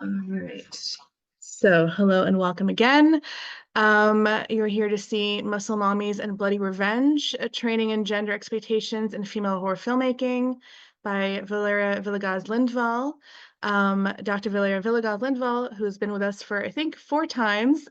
All right. So, hello and welcome again. You're here to see Muscle Mommies and Bloody Revenge, a training in gender expectations in female horror filmmaking by Valeria Villegas Lindvall. Dr. Valeria Villegas Lindvall, who has been with us for, I think, 4 times,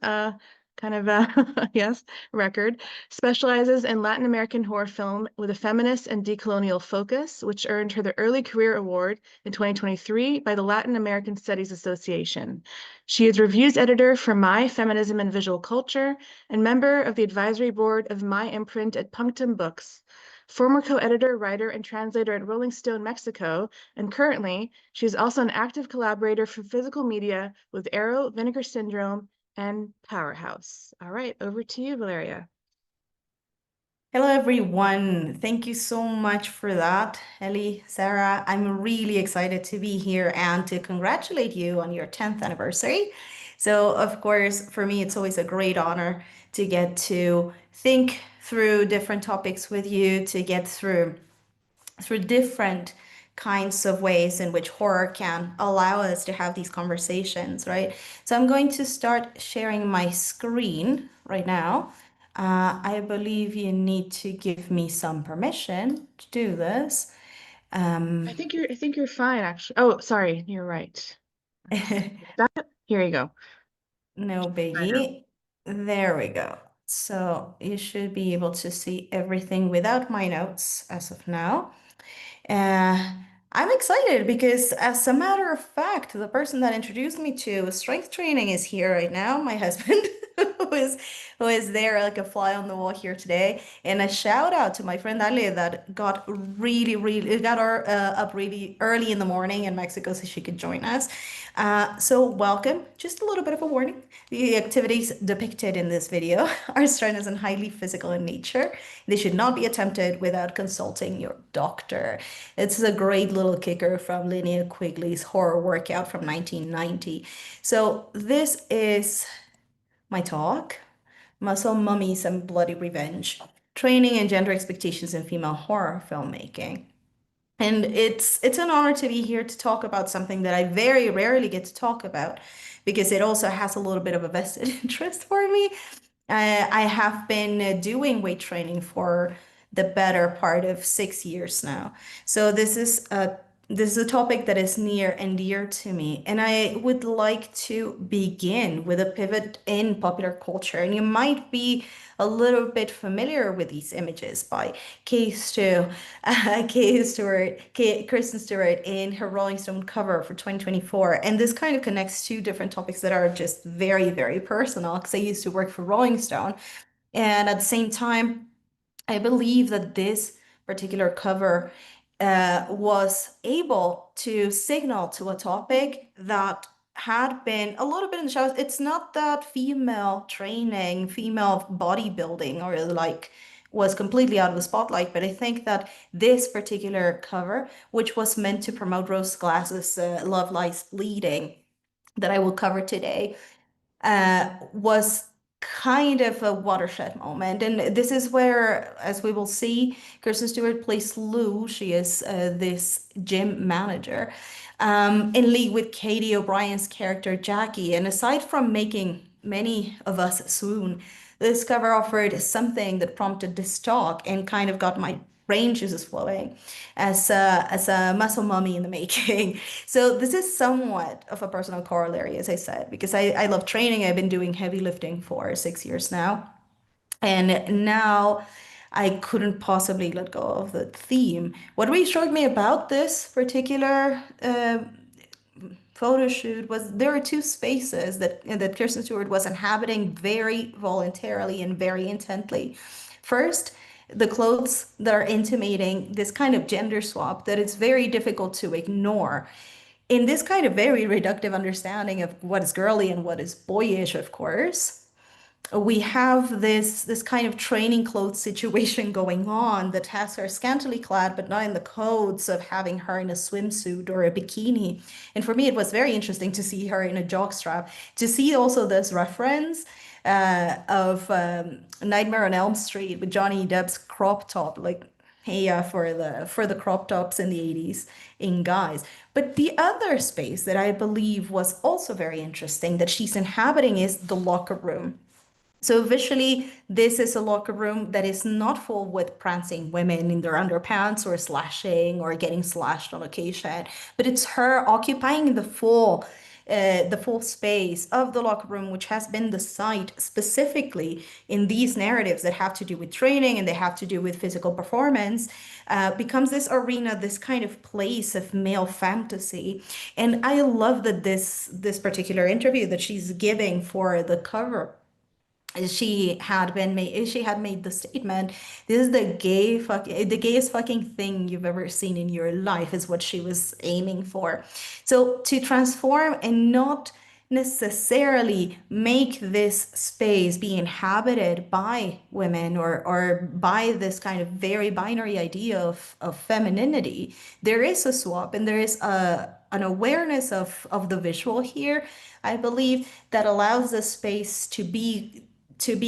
kind of a yes, record, specializes in Latin American horror film with a feminist and decolonial focus, which earned her the Early Career Award in 2023 by the Latin American Studies Association. She is reviews editor for My Feminism and Visual Culture and member of the advisory board of My Imprint at Punctum Books. Former co-editor, writer, and translator at Rolling Stone Mexico, and currently, she is also an active collaborator for physical media with Arrow, Vinegar Syndrome, and Powerhouse. All right, over to you, Valeria. Hello, everyone. Thank you so much for that, Ellie, Sarah. I'm really excited to be here and to congratulate you on your 10th anniversary. So, of course, for me, it's always a great honor to get to think through different topics with you, to get through different kinds of ways in which horror can allow us to have these conversations, right? So I'm going to start sharing my screen right now. I believe you need to give me some permission to do this. I think you're fine, actually. Oh, sorry, you're right. Here you go. No biggie. There we go. So you should be able to see everything without my notes as of now. Uh, I'm excited because, as a matter of fact, the person that introduced me to strength training is here right now, my husband, who is who is there like a fly on the wall here today. And a shout out to my friend Ale that got got her up really early in the morning in Mexico so she could join us. So welcome. Just a little bit of a warning. The activities depicted in this video are strenuous and highly physical in nature. They should not be attempted without consulting your doctor. It's a great little kicker from Linnea Quigley's horror workout from 1990. So this is my talk, Muscle Mummies and Bloody Revenge, Training and Gender Expectations in Female Horror Filmmaking. And it's an honor to be here to talk about something that I very rarely get to talk about because it also has a little bit of a vested interest for me. I have been doing weight training for the better part of 6 years now. So this is a topic that is near and dear to me. And I would like to begin with a pivot in popular culture. And you might be a little bit familiar with these images by Kristen Stewart in her Rolling Stone cover for 2024. And this kind of connects two different topics that are just very, very personal because I used to work for Rolling Stone. And at the same time, I believe that this particular cover was able to signal to a topic that had been a little bit in the shadows. It's not that female training, female bodybuilding, or like was completely out of the spotlight, but I think that this particular cover, which was meant to promote Rose Glass's Love Lies Bleeding, that I will cover today, was kind of a watershed moment. And this is where, as we will see, Kristen Stewart plays Lou. She is this gym manager in league with Katie O'Brien's character Jackie. And aside from making many of us swoon, this cover offered something that prompted this talk and kind of got my brain juices flowing as a muscle mummy in the making. So this is somewhat of a personal corollary, as I said, because I love training. I've been doing heavy lifting for 6 years now. And now I couldn't possibly let go of the theme. What really struck me about this particular photo shoot was there are two spaces that Kirsten Stewart was inhabiting very voluntarily and very intently. First, the clothes that are intimating this kind of gender swap that it's very difficult to ignore. In this kind of very reductive understanding of what is girly and what is boyish, of course, we have this kind of training clothes situation going on that has her scantily clad, but not in the codes of having her in a swimsuit or a bikini. And for me, it was very interesting to see her in a jockstrap, to see also this reference of Nightmare on Elm Street with Johnny Depp's crop top. Like yeah, for the crop tops in the 80s in guys. But the other space that I believe was also very interesting that she's inhabiting is the locker room. So visually, this is a locker room that is not full with prancing women in their underpants or slashing or getting slashed on occasion, but it's her occupying the full space of the locker room, which has been the site specifically in these narratives that have to do with training and they have to do with physical performance, becomes this arena, this kind of place of male fantasy. And I love that this particular interview that she's giving for the cover she had made the statement, this is the gayest fucking thing you've ever seen in your life is what she was aiming for. So to transform and not necessarily make this space be inhabited by women or by this kind of very binary idea of femininity, there is a swap and there is an awareness of the visual here, I believe, that allows the space to be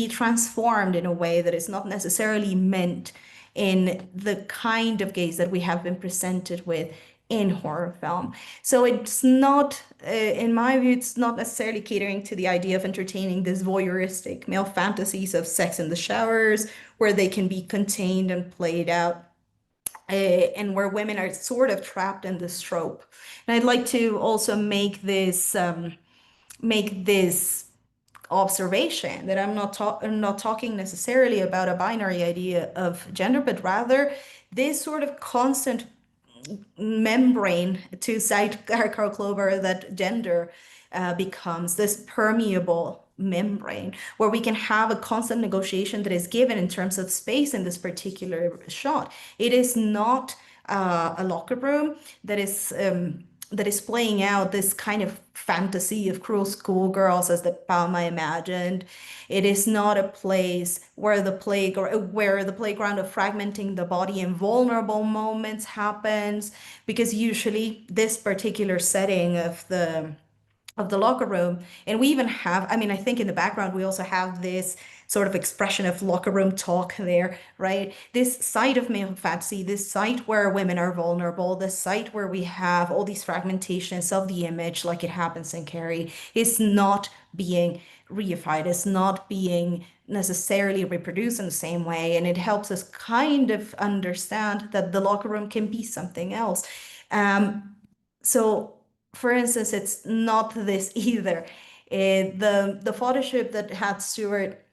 transformed in a way that is not necessarily meant in the kind of gaze that we have been presented with in horror film. So it's not, in my view, it's not necessarily catering to the idea of entertaining these voyeuristic male fantasies of sex in the showers, where they can be contained and played out, and where women are sort of trapped in this trope. And I'd like to also make this observation that I'm not talking necessarily about a binary idea of gender, but rather this sort of constant membrane, to cite Carol Clover, that gender becomes this permeable membrane where we can have a constant negotiation that is given in terms of space in this particular shot. It is not a locker room that is playing out this kind of fantasy of cruel schoolgirls as the Palma imagined. It is not a place where where the playground of fragmenting the body in vulnerable moments happens, because usually this particular setting of the locker room. And we even have, I mean, I think in the background, we also have this sort of expression of locker room talk there, right? This site of male fantasy, this site where women are vulnerable, this site where we have all these fragmentations of the image, like it happens in Carrie, is not being reified, is not being necessarily reproduced in the same way. And it helps us kind of understand that the locker room can be something else. So, for instance, it's not this either. The photo shoot that had Stewart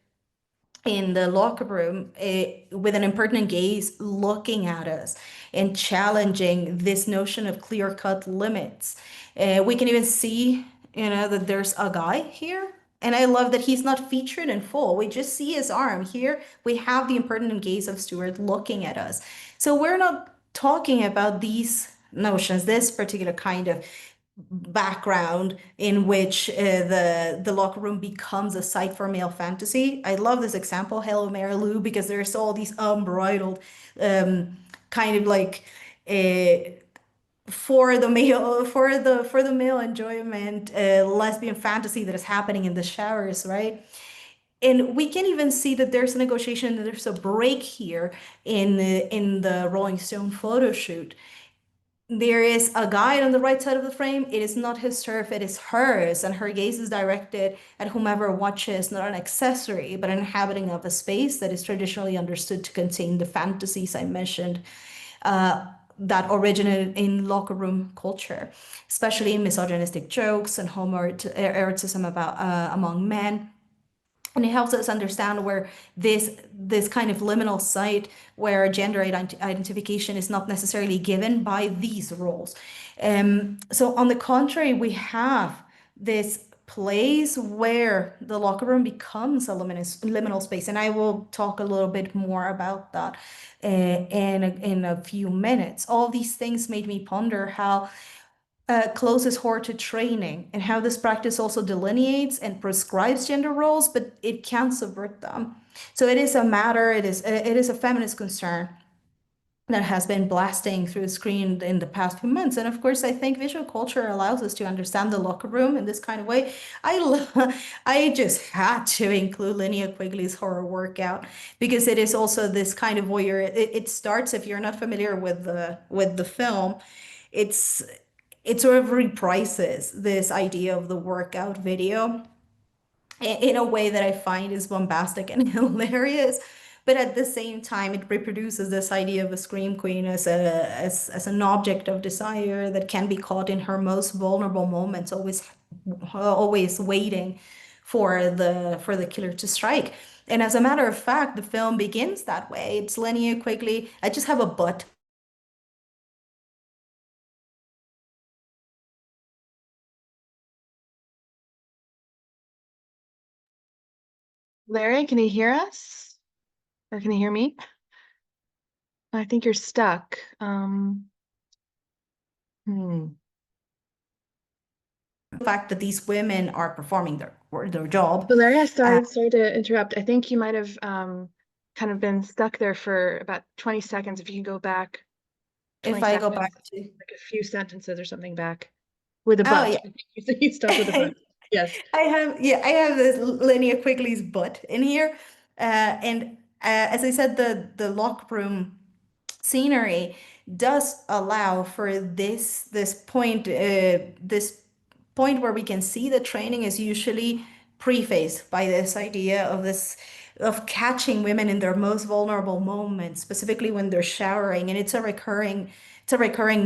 in the locker room, with an impertinent gaze looking at us and challenging this notion of clear-cut limits. We can even see, that there's a guy here. And I love that he's not featured in full. We just see his arm. Here we have the impertinent gaze of Stewart looking at us. So we're not talking about these notions, this particular kind of background in which the locker room becomes a site for male fantasy. I love this example, Hello Mary Lou, because there's all these unbridled kind of like for the male enjoyment, lesbian fantasy that is happening in the showers, right? And we can even see that there's a negotiation, that there's a break here in the Rolling Stone photo shoot. There is a guide on the right side of the frame. It is not his turf, it is hers, and her gaze is directed at whomever watches, not an accessory, but an inhabiting of a space that is traditionally understood to contain the fantasies I mentioned, that originated in locker room culture, especially in misogynistic jokes and homoeroticism about among men. And it helps us understand where this kind of liminal site where gender identification is not necessarily given by these roles. So on the contrary, we have this place where the locker room becomes a liminal space. And I will talk a little bit more about that in a few minutes. All these things made me ponder how closes horror to training and how this practice also delineates and prescribes gender roles, but it can subvert them. So it is a matter, it is a feminist concern that has been blasting through the screen in the past few months. And of course, I think visual culture allows us to understand the locker room in this kind of way. I just had to include Linnea Quigley's horror workout because it is also this kind of voyeur. It starts, if you're not familiar with the film, it's it sort of reprises this idea of the workout video in a way that I find is bombastic and hilarious. But at the same time, it reproduces this idea of a scream queen as an object of desire that can be caught in her most vulnerable moments, always waiting for the killer to strike. And as a matter of fact, the film begins that way. It's Linnea Quigley. I just have a butt. Larry, can you hear us? Or can you hear me? I think you're stuck. Hmm. The fact that these women are performing their job. Valeria, Uh, sorry to interrupt. I think you might have kind of been stuck there for about 20 seconds. If you can go back 20 if I go seconds, back to, like a few sentences or something back with a oh but. yeah. I think you said you stuck with a but. Yes. I have this Linnea Quigley's butt in here, and as I said, the locker room scenery does allow for this point where we can see the training is usually prefaced by this idea of this of catching women in their most vulnerable moments, specifically when they're showering, and it's a recurring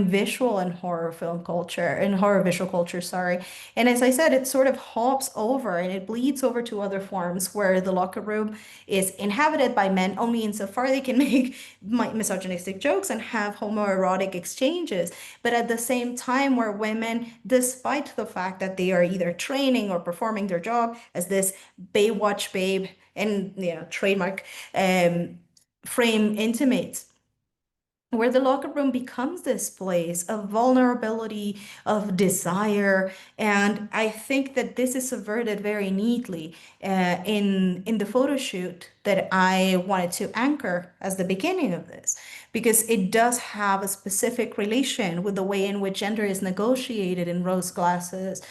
visual in horror film culture, in horror visual culture, sorry. And as I said, it sort of hops over and it bleeds over to other forms where the locker room is inhabited by men only insofar they can make misogynistic jokes and have homoerotic exchanges. But at the same time, where women, despite the fact that they are either training or performing their job as this Baywatch babe and trademark frame intimates, where the locker room becomes this place of vulnerability, of desire. And I think that this is subverted very neatly in the photo shoot that I wanted to anchor as the beginning of this, because it does have a specific relation with the way in which gender is negotiated in Rose Glass's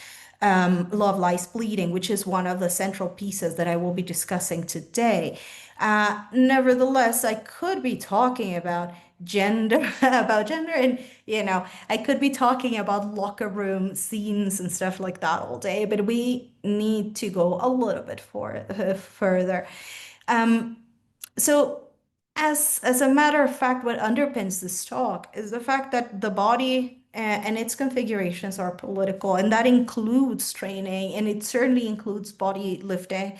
Love Lies Bleeding, which is one of the central pieces that I will be discussing today. Nevertheless, I could be talking about gender, about gender, and I could be talking about locker room scenes and stuff like that all day, but we need to go a little bit further. Um, so, as a matter of fact, what underpins this talk is the fact that the body and its configurations are political, and that includes training, and it certainly includes body lifting,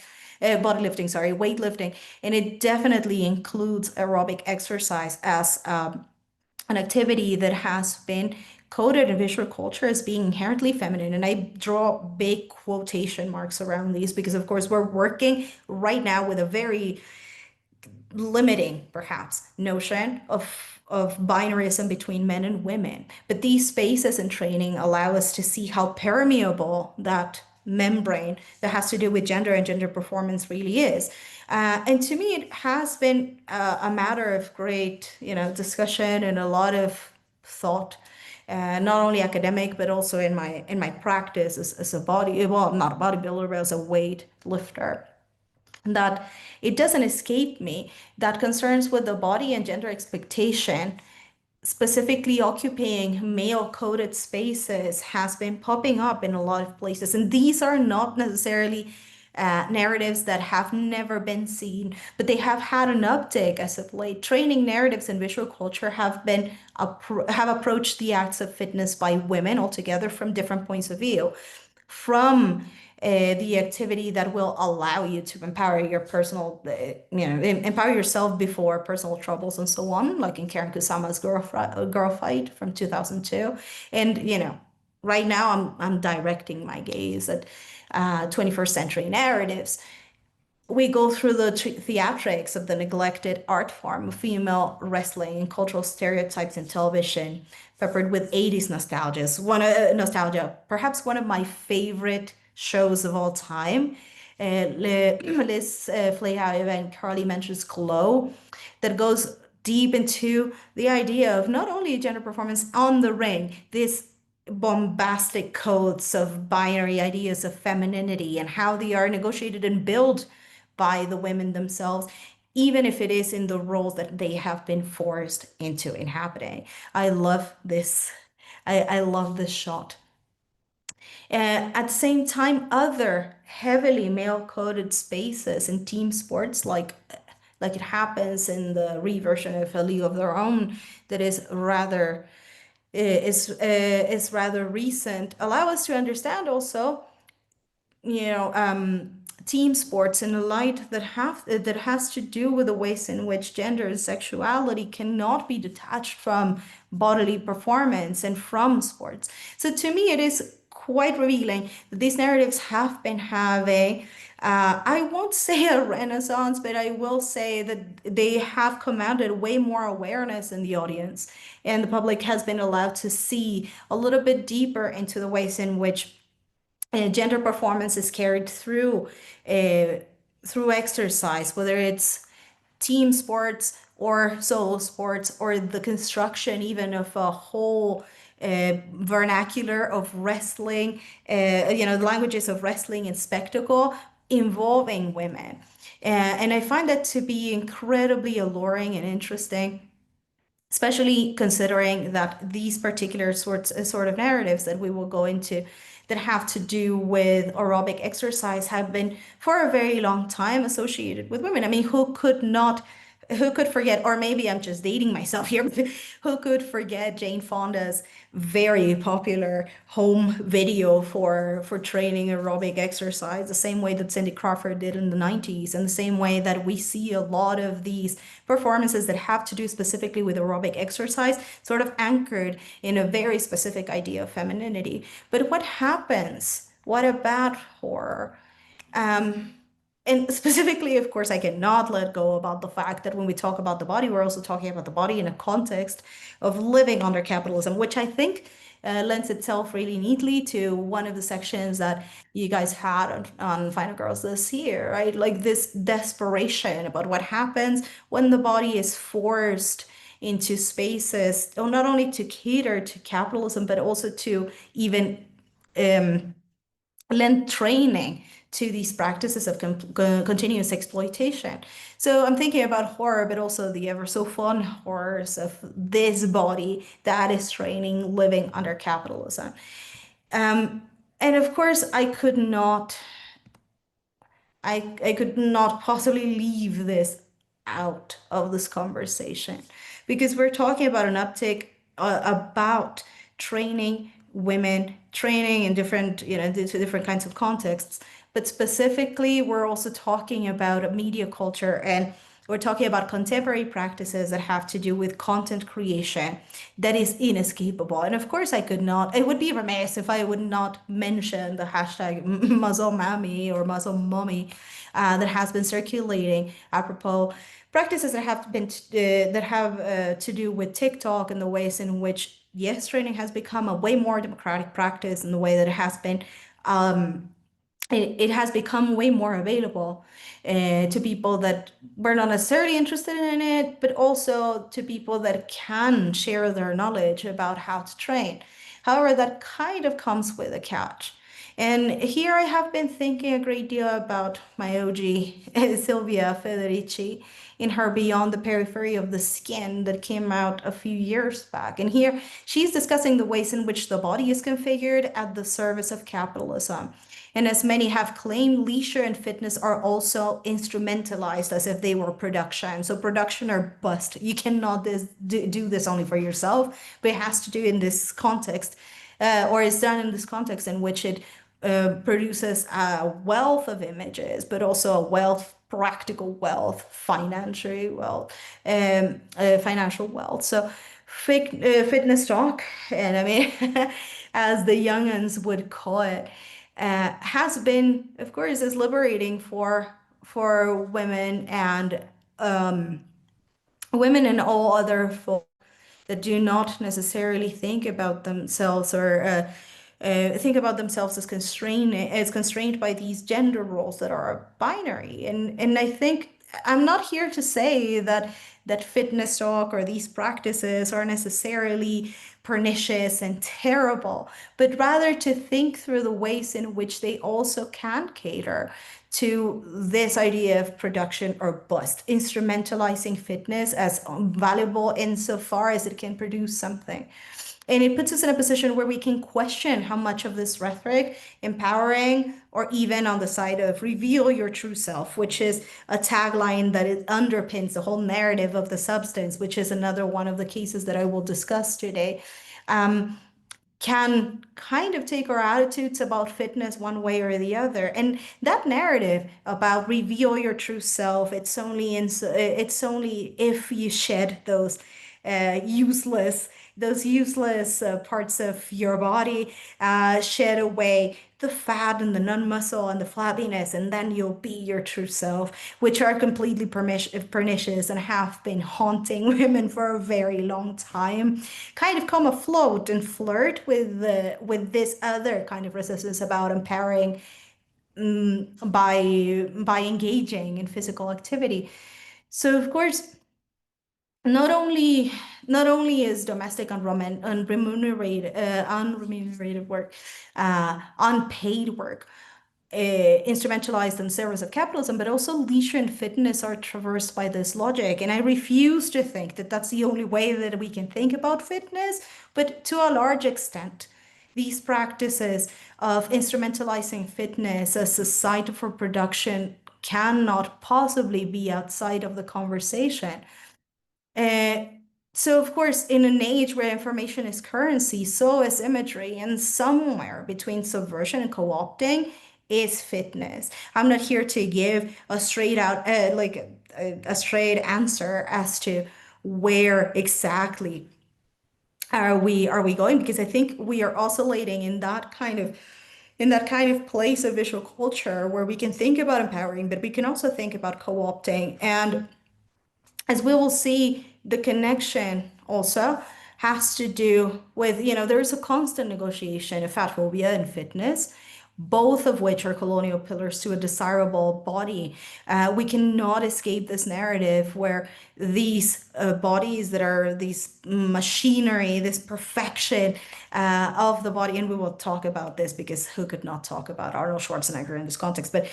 sorry, weightlifting, and it definitely includes aerobic exercise as an activity that has been coded in visual culture as being inherently feminine. And I draw big quotation marks around these because, of course, we're working right now with a very limiting, perhaps, notion of binarism between men and women. But these spaces and training allow us to see how permeable that membrane that has to do with gender and gender performance really is. And to me, it has been a matter of great, discussion and a lot of thought, not only academic but also in my practice as a body, well, not a bodybuilder, but as a weight lifter, that it doesn't escape me that concerns with the body and gender expectation, specifically occupying male coded spaces, has been popping up in a lot of places. And these are not necessarily narratives that have never been seen, but they have had an uptick as of late. Training narratives in visual culture have approached the acts of fitness by women altogether from different points of view, from the activity that will allow you to empower your personal, empower yourself before personal troubles and so on, like in Karen Kusama's Girl Fight from 2002. And, right now I'm directing my gaze at 21st century narratives. We go through the theatrics of the neglected art form of female wrestling and cultural stereotypes in television, peppered with 80s nostalgia. Perhaps one of my favorite shows of all time. Liz Fleihaeve and Coralie mentions Glow, that goes deep into the idea of not only gender performance on the ring, this bombastic codes of binary ideas of femininity and how they are negotiated and built by the women themselves, even if it is in the roles that they have been forced into inhabiting. I love this. I love this shot. At the same time, other heavily male-coded spaces in team sports, like it happens in the reversion of A League of Their Own, that is rather recent, allow us to understand also, team sports in a light that has to do with the ways in which gender and sexuality cannot be detached from bodily performance and from sports. So to me, it is quite revealing that these narratives have been having, I won't say a renaissance, but I will say that they have commanded way more awareness in the audience, and the public has been allowed to see a little bit deeper into the ways in which gender performance is carried through exercise, whether it's team sports or solo sports, or the construction even of a whole vernacular of wrestling, the languages of wrestling and spectacle involving women. And I find that to be incredibly alluring and interesting, especially considering that these particular sort of narratives that we will go into that have to do with aerobic exercise have been for a very long time associated with women. I mean, who could forget, or maybe I'm just dating myself here, but who could forget Jane Fonda's very popular home video for training aerobic exercise, the same way that Cindy Crawford did in the 90s, and the same way that we see a lot of these performances that have to do specifically with aerobic exercise, sort of anchored in a very specific idea of femininity. But what happens? What about horror? And specifically, of course, I cannot let go about the fact that when we talk about the body, we're also talking about the body in a context of living under capitalism, which I think lends itself really neatly to one of the sections that you guys had on Final Girls this year, right? Like this desperation about what happens when the body is forced into spaces, not only to cater to capitalism, but also to even lend training to these practices of continuous exploitation. So I'm thinking about horror, but also the ever so fun horrors of this body that is training living under capitalism. Um, and of course, I could not possibly leave this out of this conversation, because we're talking about an uptick about training women, training in different, into different kinds of contexts. But specifically, we're also talking about a media culture, and we're talking about contemporary practices that have to do with content creation that is inescapable. And of course, it would be remiss if I would not mention the hashtag muzzle mammy or muzzle mommy that has been circulating apropos practices that have to do with TikTok and the ways in which, yes, training has become a way more democratic practice, in the way that it has become way more available to people that were not necessarily interested in it, but also to people that can share their knowledge about how to train. However, that kind of comes with a catch. And here I have been thinking a great deal about my OG, Silvia Federici, in her Beyond the Periphery of the Skin that came out a few years back. And here she's discussing the ways in which the body is configured at the service of capitalism. And as many have claimed, leisure and fitness are also instrumentalized as if they were production. So production or bust. You cannot do this only for yourself, but it has to do in this context, or is done in this context in which it produces a wealth of images, but also a wealth, practical wealth, financial wealth. So fitness talk, and I mean, as the young'uns would call it, has been, of course, is liberating for women and women and all other folk that do not necessarily think about themselves, or think about themselves as constrained by these gender roles that are binary. And I think I'm not here to say that fitness talk or these practices are necessarily pernicious and terrible, but rather to think through the ways in which they also can cater to this idea of production or bust, instrumentalizing fitness as valuable insofar as it can produce something. And it puts us in a position where we can question how much of this rhetoric, empowering, or even on the side of reveal your true self, which is a tagline that it underpins the whole narrative of the substance, which is another one of the cases that I will discuss today, can kind of take our attitudes about fitness one way or the other. And that narrative about reveal your true self, it's only if you shed those useless parts of your body, shed away the fat and the non-muscle and the flabbiness, and then you'll be your true self, which are completely pernicious and have been haunting women for a very long time. Kind of come afloat and flirt with this other kind of resistance about empowering by engaging in physical activity. So of course, not only not only is domestic unremunerated work, unpaid work, instrumentalized in service of capitalism, but also leisure and fitness are traversed by this logic. And I refuse to think that that's the only way that we can think about fitness, but to a large extent, these practices of instrumentalizing fitness as a site for production cannot possibly be outside of the conversation. Uh, so, of course, in an age where information is currency, so is imagery, and somewhere between subversion and co-opting is fitness. I'm not here to give a straight out, a straight answer as to where exactly are we going, because I think we are oscillating in that kind of place of visual culture where we can think about empowering, but we can also think about co-opting. And as we will see, the connection also has to do with, there's a constant negotiation of fat phobia and fitness, both of which are colonial pillars to a desirable body. We cannot escape this narrative where these bodies that are these machinery, this perfection of the body, and we will talk about this because who could not talk about Arnold Schwarzenegger in this context, but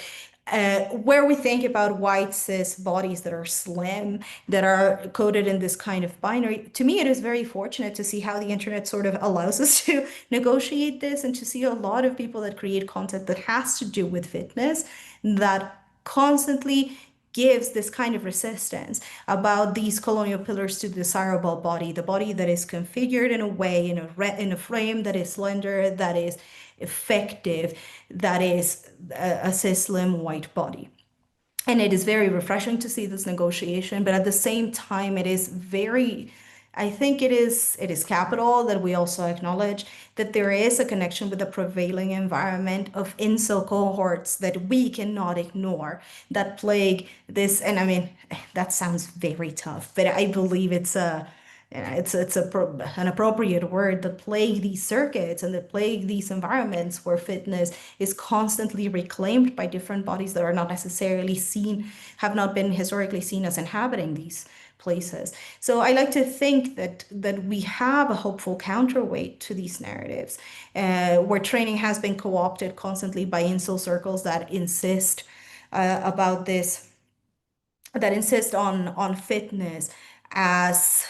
where we think about white cis bodies that are slim, that are coded in this kind of binary. To me, it is very fortunate to see how the internet sort of allows us to negotiate this, and to see a lot of people that create content that has to do with fitness that constantly gives this kind of resistance about these colonial pillars to the desirable body, the body that is configured in a way, in a frame that is slender, that is effective, that is a cis slim white body. And it is very refreshing to see this negotiation, but at the same time, I think it is capital that we also acknowledge that there is a connection with the prevailing environment of incel cohorts that we cannot ignore, that plague this. And I mean, that sounds very tough, but I believe an appropriate word, that plague these circuits and that plague these environments where fitness is constantly reclaimed by different bodies that are not necessarily seen, have not been historically seen as inhabiting these places. So I like to think that we have a hopeful counterweight to these narratives, where training has been co-opted constantly by incel circles that insist about this, that insist on fitness as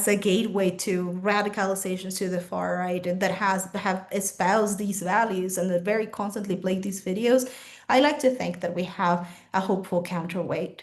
a gateway to radicalizations to the far right, and that have espoused these values and that very constantly play these videos. I like to think that we have a hopeful counterweight.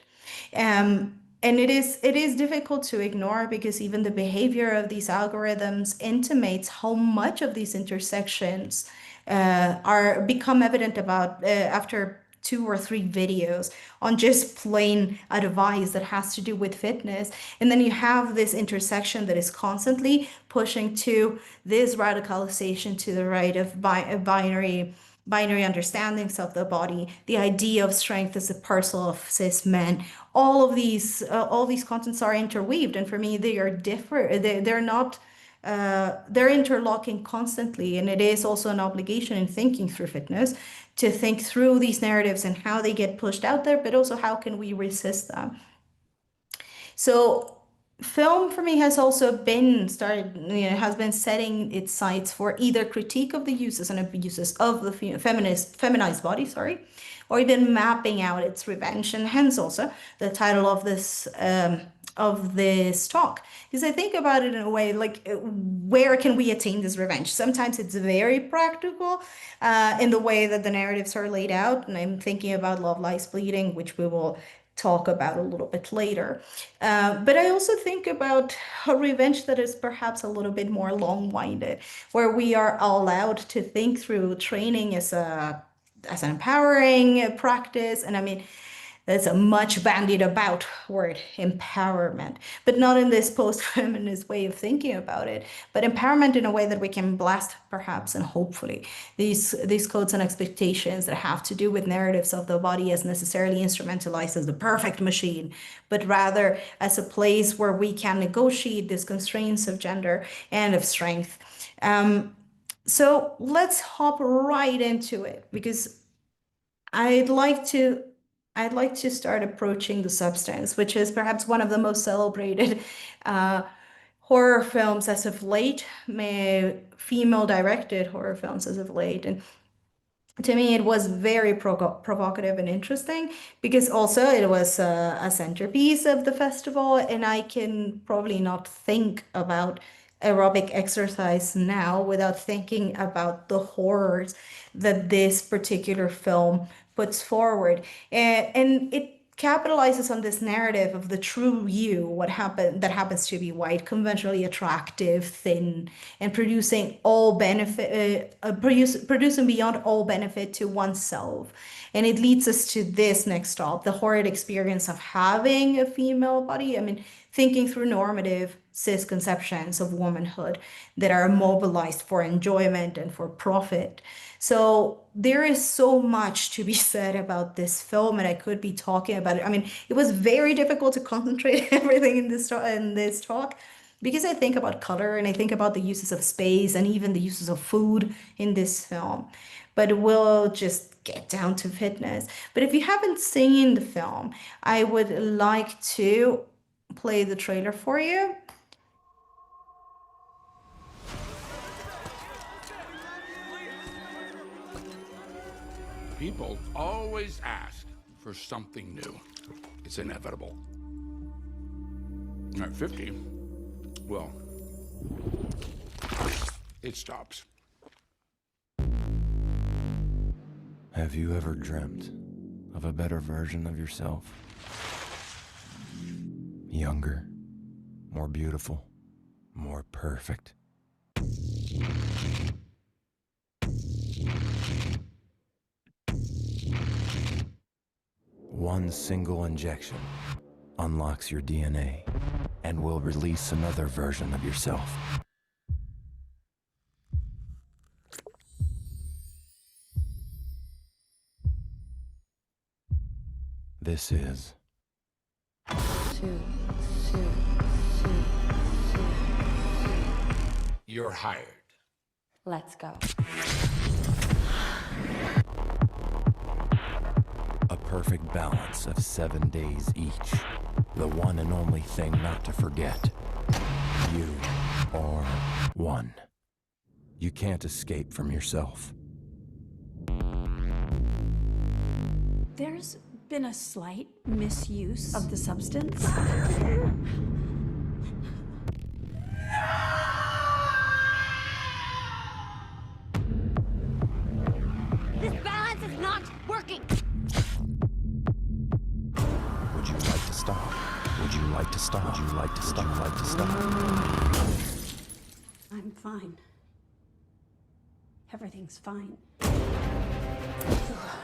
And it is difficult to ignore, because even the behavior of these algorithms intimates how much of these intersections are become evident about after 2 or 3 videos on just plain advice that has to do with fitness. And then you have this intersection that is constantly pushing to this radicalization to the right of binary understandings of the body, the idea of strength as a parcel of cis men. All of these contents are interweaved, and for me, they are different. They're not they're interlocking constantly, and it is also an obligation in thinking through fitness to think through these narratives and how they get pushed out there, but also how can we resist them. So film for me has also been has been setting its sights for either critique of the uses and abuses of the feminized body, sorry, or even mapping out its revenge, and hence also the title of this talk. Because I think about it in a way like, where can we attain this revenge? Sometimes it's very practical in the way that the narratives are laid out, and I'm thinking about Love Lies Bleeding, which we will talk about a little bit later. But I also think about a revenge that is perhaps a little bit more long-winded, where we are allowed to think through training as an empowering practice. And I mean, that's a much bandied about word, empowerment, but not in this post-feminist way of thinking about it, but empowerment in a way that we can blast perhaps and hopefully these codes and expectations that have to do with narratives of the body as necessarily instrumentalized as the perfect machine, but rather as a place where we can negotiate these constraints of gender and of strength. So let's hop right into it, because I'd like to start approaching the substance, which is perhaps one of the most celebrated horror films as of late, female-directed horror films as of late. And to me, it was very provocative and interesting, because also it was a centerpiece of the festival, and I can probably not think about aerobic exercise now without thinking about the horrors that this particular film puts forward. And it capitalizes on this narrative of the true you, that happens to be white, conventionally attractive, thin, and producing beyond all benefit to oneself. And it leads us to this next stop, the horrid experience of having a female body. I mean, thinking through normative cis conceptions of womanhood that are mobilized for enjoyment and for profit. So there is so much to be said about this film, and I could be talking about it. I mean, it was very difficult to concentrate everything in this talk, because I think about color and I think about the uses of space and even the uses of food in this film. But we'll just get down to fitness. But if you haven't seen the film, I would like to play the trailer for you. People always ask for something new. It's inevitable. At 50, well, it stops. Have you ever dreamt of a better version of yourself? Younger, more beautiful, more perfect. One single injection unlocks your DNA and will release another version of yourself. This is You're hired. Let's go. a perfect balance of 7 days each. The one and only thing not to forget. You are one. You can't escape from yourself. There's been a slight misuse of the substance. This balance is not working! Would you like to stop? Would you like to stop? Would you like to stop? Would you like to stop? I'm fine. Everything's fine. You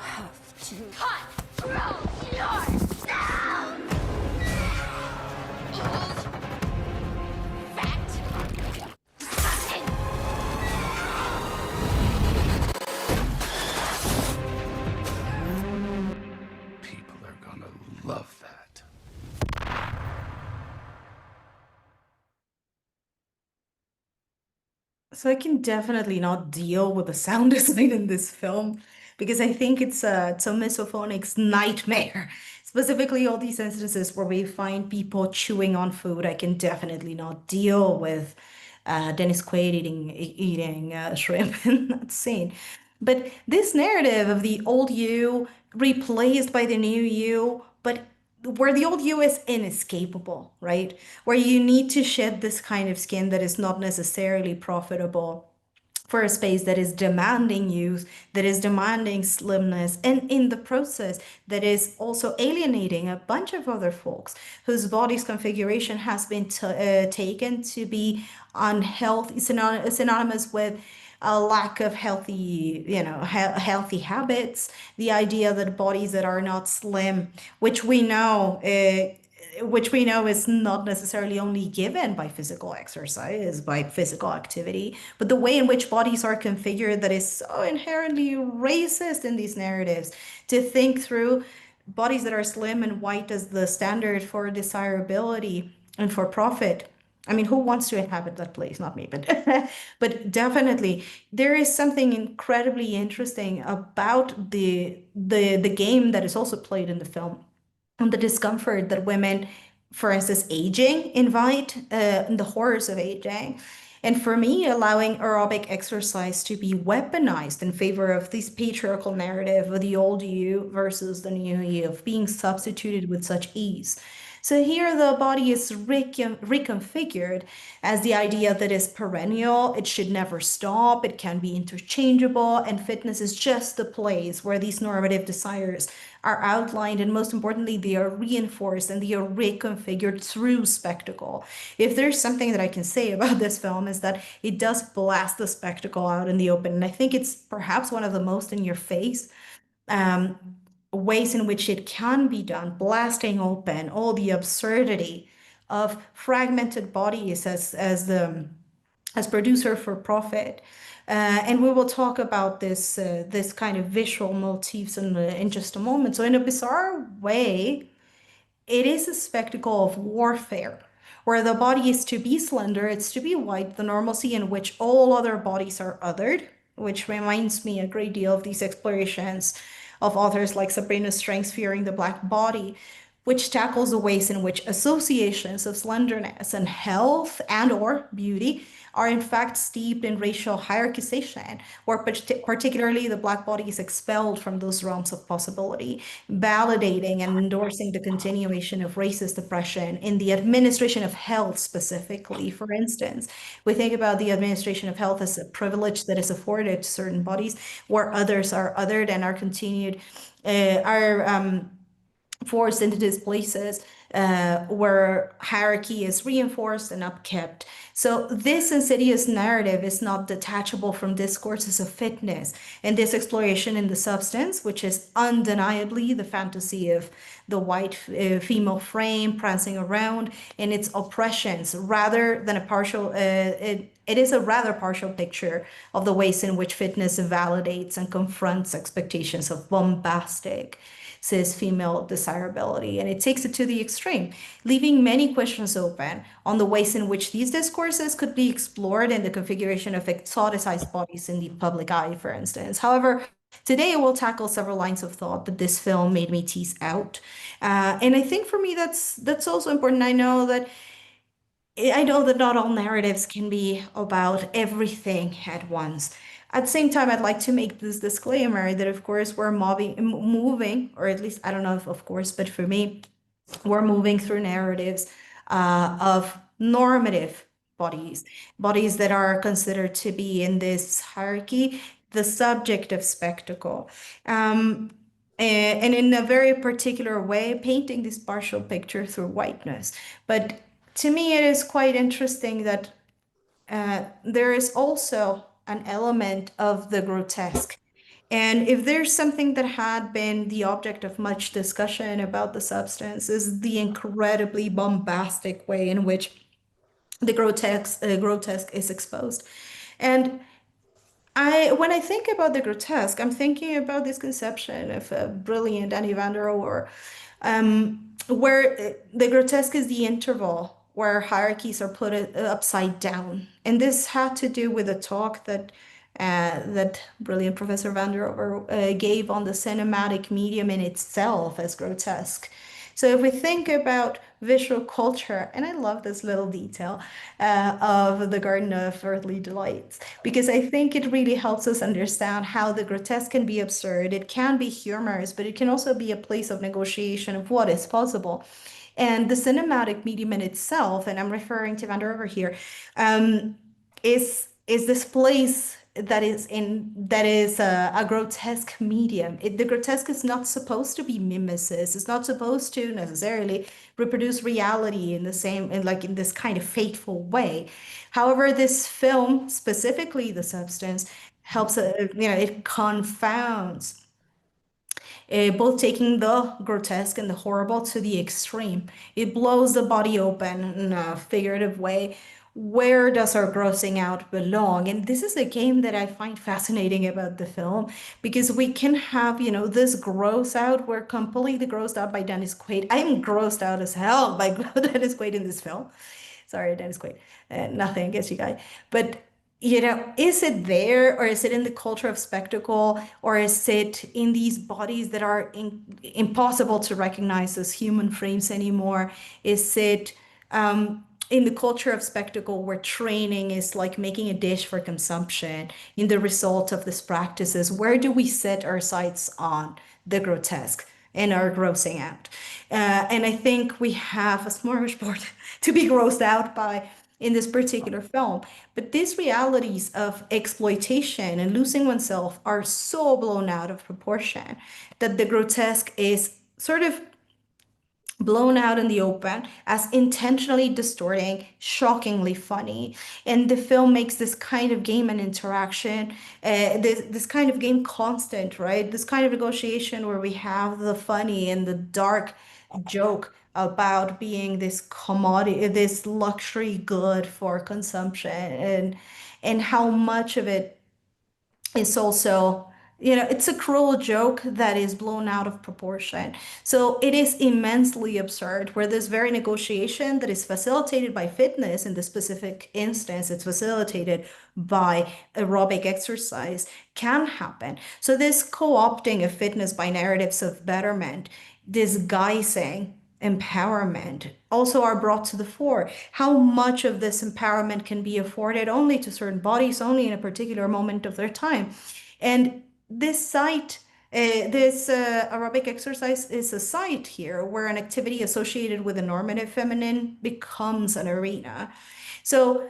have to Control yourself! Old, fat, disgusting! People are gonna love that. So I can definitely not deal with the sound design in this film because I think it's a misophonic's nightmare. Specifically, all these instances where we find people chewing on food, I can definitely not deal with Dennis Quaid eating shrimp in that scene. But this narrative of the old you replaced by the new you, but where the old you is inescapable, right? Where you need to shed this kind of skin that is not necessarily profitable for a space that is demanding youth, that is demanding slimness, and in the process, that is also alienating a bunch of other folks whose body's configuration has been taken to be unhealthy, synonymous with a lack of healthy, healthy habits, the idea that bodies that are not slim, which we know is not necessarily only given by physical exercise, by physical activity, but the way in which bodies are configured that is so inherently racist in these narratives. To think through bodies that are slim and white as the standard for desirability and for profit. I mean, who wants to inhabit that place? Not me, but but definitely there is something incredibly interesting about the game that is also played in the film and the discomfort that women, for instance, aging invite, the horrors of aging. And for me, allowing aerobic exercise to be weaponized in favor of this patriarchal narrative of the old you versus the new you, of being substituted with such ease. So here the body is reconfigured as the idea that is perennial, it should never stop, it can be interchangeable, and fitness is just the place where these normative desires are outlined, and most importantly, they are reinforced and they are reconfigured through spectacle. If there's something that I can say about this film is that it does blast the spectacle out in the open, and I think it's perhaps one of the most in your face um, ways in which it can be done, blasting open all the absurdity of fragmented bodies as producer for profit. And we will talk about this kind of visual motifs in just a moment. So in a bizarre way, it is a spectacle of warfare, where the body is to be slender, it's to be white, the normalcy in which all other bodies are othered, which reminds me a great deal of these explorations of authors like Sabrina Strang's Fearing the Black Body, which tackles the ways in which associations of slenderness and health and or beauty are in fact steeped in racial hierarchization, where particularly the Black body is expelled from those realms of possibility, validating and endorsing the continuation of racist oppression in the administration of health specifically. For instance, we think about the administration of health as a privilege that is afforded to certain bodies, where others are othered and are continued, are forced into these places where hierarchy is reinforced and upkept. So this insidious narrative is not detachable from discourses of fitness and this exploration in the substance, which is undeniably the fantasy of the white female frame prancing around and its oppressions, rather than a partial, it is a rather partial picture of the ways in which fitness validates and confronts expectations of bombastic cis female desirability, and it takes it to the extreme, leaving many questions open on the ways in which these discourses could be explored in the configuration of exoticized bodies in the public eye, for instance. However, today we'll tackle several lines of thought that this film made me tease out, and I think for me that's also important. I know that not all narratives can be about everything at once. At the same time, I'd like to make this disclaimer that, of course, we're moving, or at least I don't know if of course, but for me, we're moving through narratives of normative bodies, bodies that are considered to be in this hierarchy, the subject of spectacle. And in a very particular way, painting this partial picture through whiteness. But to me, it is quite interesting that there is also an element of the grotesque. And if there's something that had been the object of much discussion about the substance, is the incredibly bombastic way in which the grotesque is exposed. And when I think about the grotesque, I'm thinking about this conception of a brilliant Annie van der Rohe, where the grotesque is the interval where hierarchies are put upside down. And this had to do with a talk that brilliant Professor Van der Over gave on the cinematic medium in itself as grotesque. So if we think about visual culture, and I love this little detail of the Garden of Earthly Delights, because I think it really helps us understand how the grotesque can be absurd. It can be humorous, but it can also be a place of negotiation of what is possible. And the cinematic medium in itself, and I'm referring to Van der Over here, is this place that is a grotesque medium. The grotesque is not supposed to be mimesis. It's not supposed to necessarily reproduce reality in the same, in this kind of fateful way. However, this film, specifically the substance, helps, it confounds, both taking the grotesque and the horrible to the extreme. It blows the body open in a figurative way. Where does our grossing out belong? And this is a game that I find fascinating about the film, because we can have, this gross out. We're completely grossed out by Dennis Quaid. I'm grossed out as hell by Dennis Quaid in this film. Sorry, Dennis Quaid. Nothing against you guys. But is it there, or is it in the culture of spectacle, or is it in these bodies that are impossible to recognize as human frames anymore? Is it in the culture of spectacle, where training is like making a dish for consumption in the result of these practices? Where do we set our sights on the grotesque and our grossing out? And I think we have a smorgasbord to be grossed out by in this particular film. But these realities of exploitation and losing oneself are so blown out of proportion that the grotesque is sort of blown out in the open as intentionally distorting, shockingly funny. And the film makes this kind of game and interaction, this kind of game constant, right? This kind of negotiation where we have the funny and the dark joke about being this commodity, this luxury good for consumption, and how much of it is also, it's a cruel joke that is blown out of proportion. So it is immensely absurd, where this very negotiation that is facilitated by fitness, in this specific instance, it's facilitated by aerobic exercise, can happen. So this co-opting of fitness by narratives of betterment, disguising empowerment, also are brought to the fore. How much of this empowerment can be afforded only to certain bodies, only in a particular moment of their time. And this site, this aerobic exercise is a site here where an activity associated with a normative feminine becomes an arena. So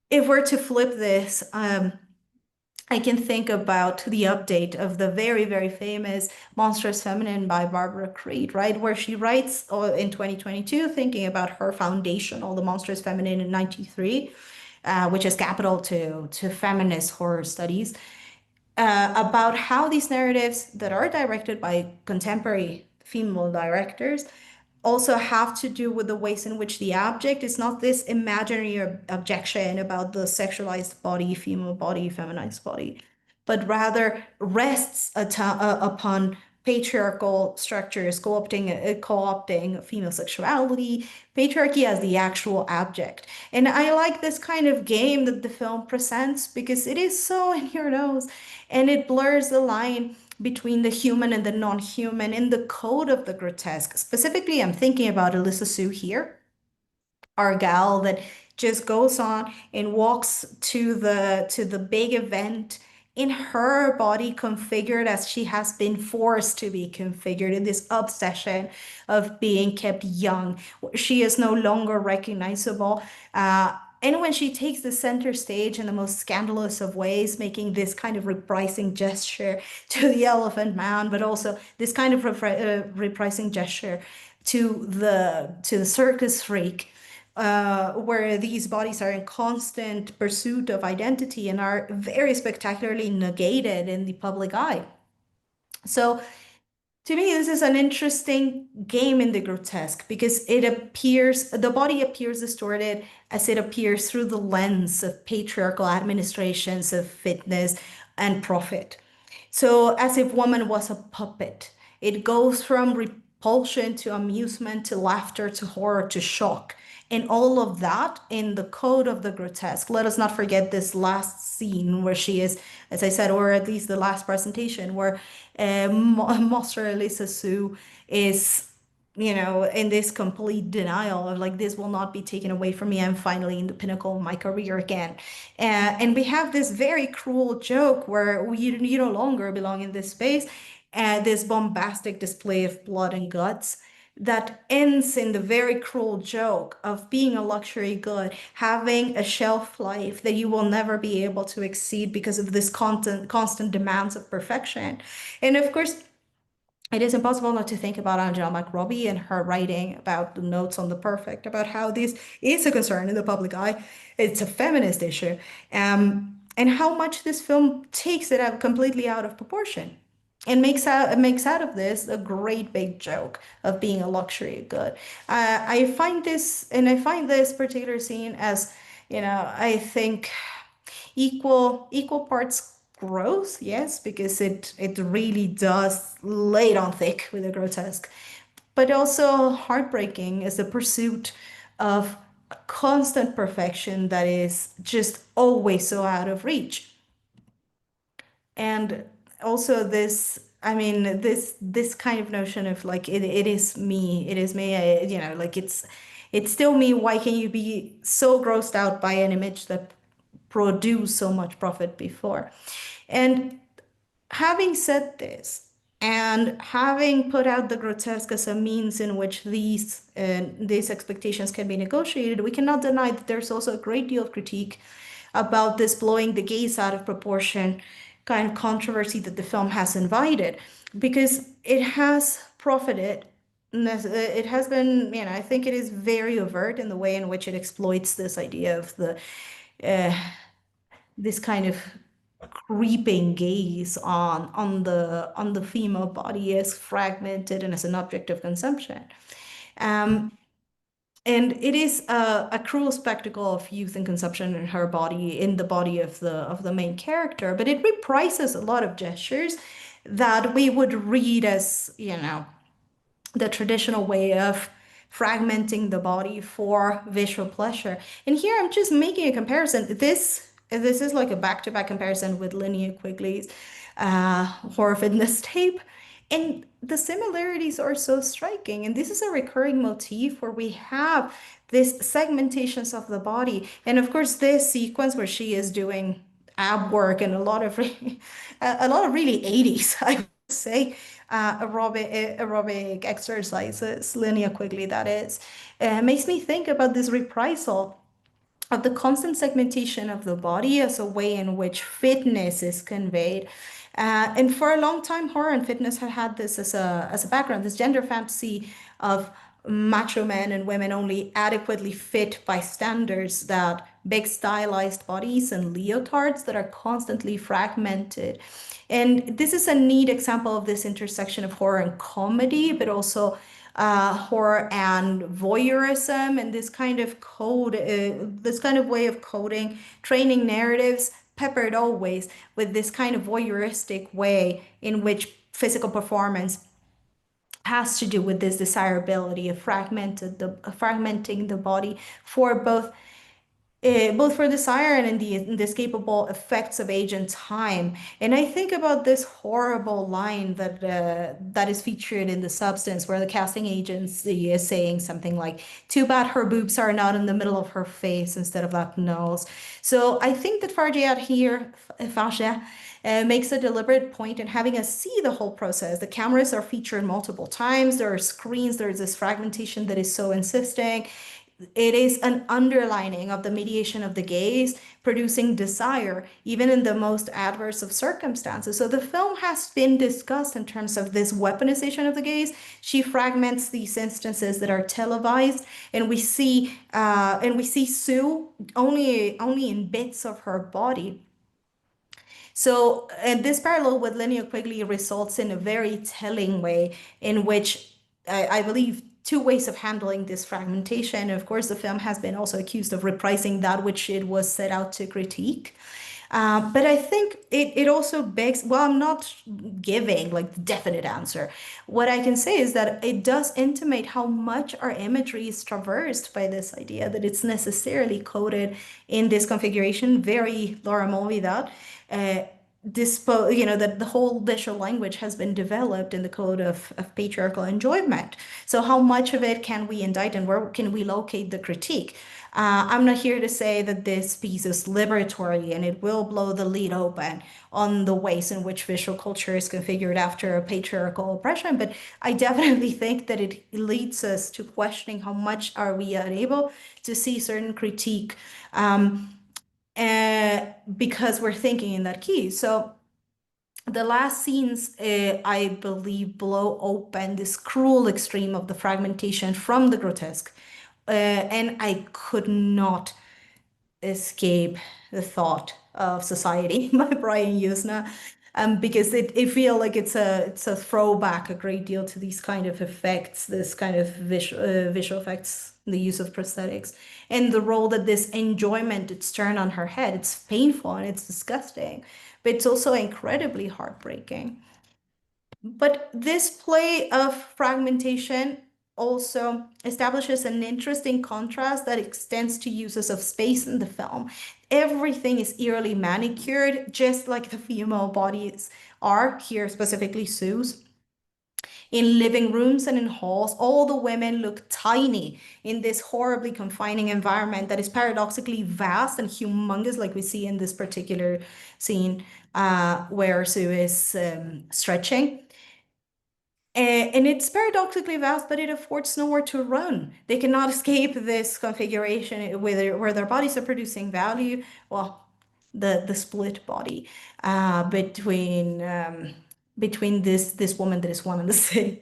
if we're to flip this, I can think about the update of the very, very famous Monstrous Feminine by Barbara Creed, right? Where she writes in 2022, thinking about her foundational, The Monstrous Feminine in 93, which is capital to feminist horror studies, about how these narratives that are directed by contemporary female directors also have to do with the ways in which the object is not this imaginary objection about the sexualized body, female body, feminized body, but rather rests upon patriarchal structures, co-opting female sexuality, patriarchy as the actual object. And I like this kind of game that the film presents, because it is so in your nose, and it blurs the line between the human and the non-human in the code of the grotesque. Specifically, I'm thinking about Alyssa Sue here, our gal that just goes on and walks to the big event in her body configured as she has been forced to be configured, in this obsession of being kept young. She is no longer recognizable. And when she takes the center stage in the most scandalous of ways, making this kind of reprising gesture to the Elephant Man, but also this kind of reprising gesture to the circus freak, where these bodies are in constant pursuit of identity and are very spectacularly negated in the public eye. So to me, this is an interesting game in the grotesque, because the body appears distorted as it appears through the lens of patriarchal administrations of fitness and profit. So as if woman was a puppet, it goes from repulsion to amusement to laughter to horror to shock. And all of that in the code of the grotesque. Let us not forget this last scene where she is, as I said, or at least the last presentation, where Master Elisa Sue is, you know, in this complete denial of like, this will not be taken away from me. I'm finally in the pinnacle of my career again. And we have this very cruel joke where you no longer belong in this space, this bombastic display of blood and guts that ends in the very cruel joke of being a luxury good, having a shelf life that you will never be able to exceed because of this constant demands of perfection. And of course, it is impossible not to think about Angela McRobbie and her writing about the notes on the perfect, about how this is a concern in the public eye. It's a feminist issue, and how much this film takes it out completely out of proportion and makes out of this a great big joke of being a luxury good. I find this particular scene as, you know, I think equal parts gross, yes, because it really does lay it on thick with the grotesque, but also heartbreaking as the pursuit of a constant perfection that is just always so out of reach. And also this, I mean, this kind of notion of like, it is me, you know, like it's still me. Why can you be so grossed out by an image that produced so much profit before? And having said this, and having put out the grotesque as a means in which these expectations can be negotiated, we cannot deny that there's also a great deal of critique about this blowing the gaze out of proportion kind of controversy that the film has invited, because it has profited. It has been, you know, I think it is very overt in the way in which it exploits this idea of the this kind of creeping gaze on the female body as fragmented and as an object of consumption. And it is a cruel spectacle of youth and consumption in her body, in the body of the main character, but it reprises a lot of gestures that we would read as, you know, the traditional way of fragmenting the body for visual pleasure. And here I'm just making a comparison. This is like a back-to-back comparison with Linnea Quigley's horror fitness tape. And the similarities are so striking. And this is a recurring motif where we have this segmentations of the body. And of course, this sequence where she is doing ab work and a lot of really 80s, I would say, aerobic exercises, Linnea Quigley, that is, makes me think about this reprisal of the constant segmentation of the body as a way in which fitness is conveyed. And for a long time, horror and fitness have had this as a background, this gender fantasy of macho men and women only adequately fit by standards, that big stylized bodies and leotards that are constantly fragmented. And this is a neat example of this intersection of horror and comedy, but also horror and voyeurism, and this kind of way of coding, training narratives, peppered always with this kind of voyeuristic way in which physical performance has to do with this desirability of fragmenting the body for both for desire and in the inescapable effects of age and time. And I think about this horrible line that is featured in The Substance, where the casting agency is saying something like, "Too bad her boobs are not in the middle of her face instead of that nose." So I think that Fargeat here, makes a deliberate point in having us see the whole process. The cameras are featured multiple times. There are screens. There's this fragmentation that is so insisting. It is an underlining of the mediation of the gaze, producing desire, even in the most adverse of circumstances. So the film has been discussed in terms of this weaponization of the gaze. She fragments these instances that are televised, and we see Sue only in bits of her body. So, and this parallel with Linnea Quigley results in a very telling way in which I believe two ways of handling this fragmentation. Of course, the film has been also accused of reprising that which it was set out to critique. But I think it also begs, well, I'm not giving like the definite answer. What I can say is that it does intimate how much our imagery is traversed by this idea that it's necessarily coded in this configuration, very Laura Mulvey that. That the whole visual language has been developed in the code of patriarchal enjoyment. So how much of it can we indict and where can we locate the critique? I'm not here to say that this piece is liberatory and it will blow the lid open on the ways in which visual culture is configured after a patriarchal oppression, but I definitely think that it leads us to questioning how much are we unable to see certain critique because we're thinking in that key. So the last scenes, I believe, blow open this cruel extreme of the fragmentation from the grotesque. And I could not escape the thought of Society by Brian Usna, because it feel like it's a throwback a great deal to these kind of effects, this kind of visual effects, the use of prosthetics, and the role that this enjoyment it's turned on her head. It's painful and it's disgusting, but it's also incredibly heartbreaking. But this play of fragmentation also establishes an interesting contrast that extends to uses of space in the film. Everything is eerily manicured, just like the female bodies are, here specifically Sue's. In living rooms and in halls, all the women look tiny in this horribly confining environment that is paradoxically vast and humongous, like we see in this particular scene where Sue is stretching. And it's paradoxically vast, but it affords nowhere to run. They cannot escape this configuration where their bodies are producing value. Well, the split body between this woman that is one and the same,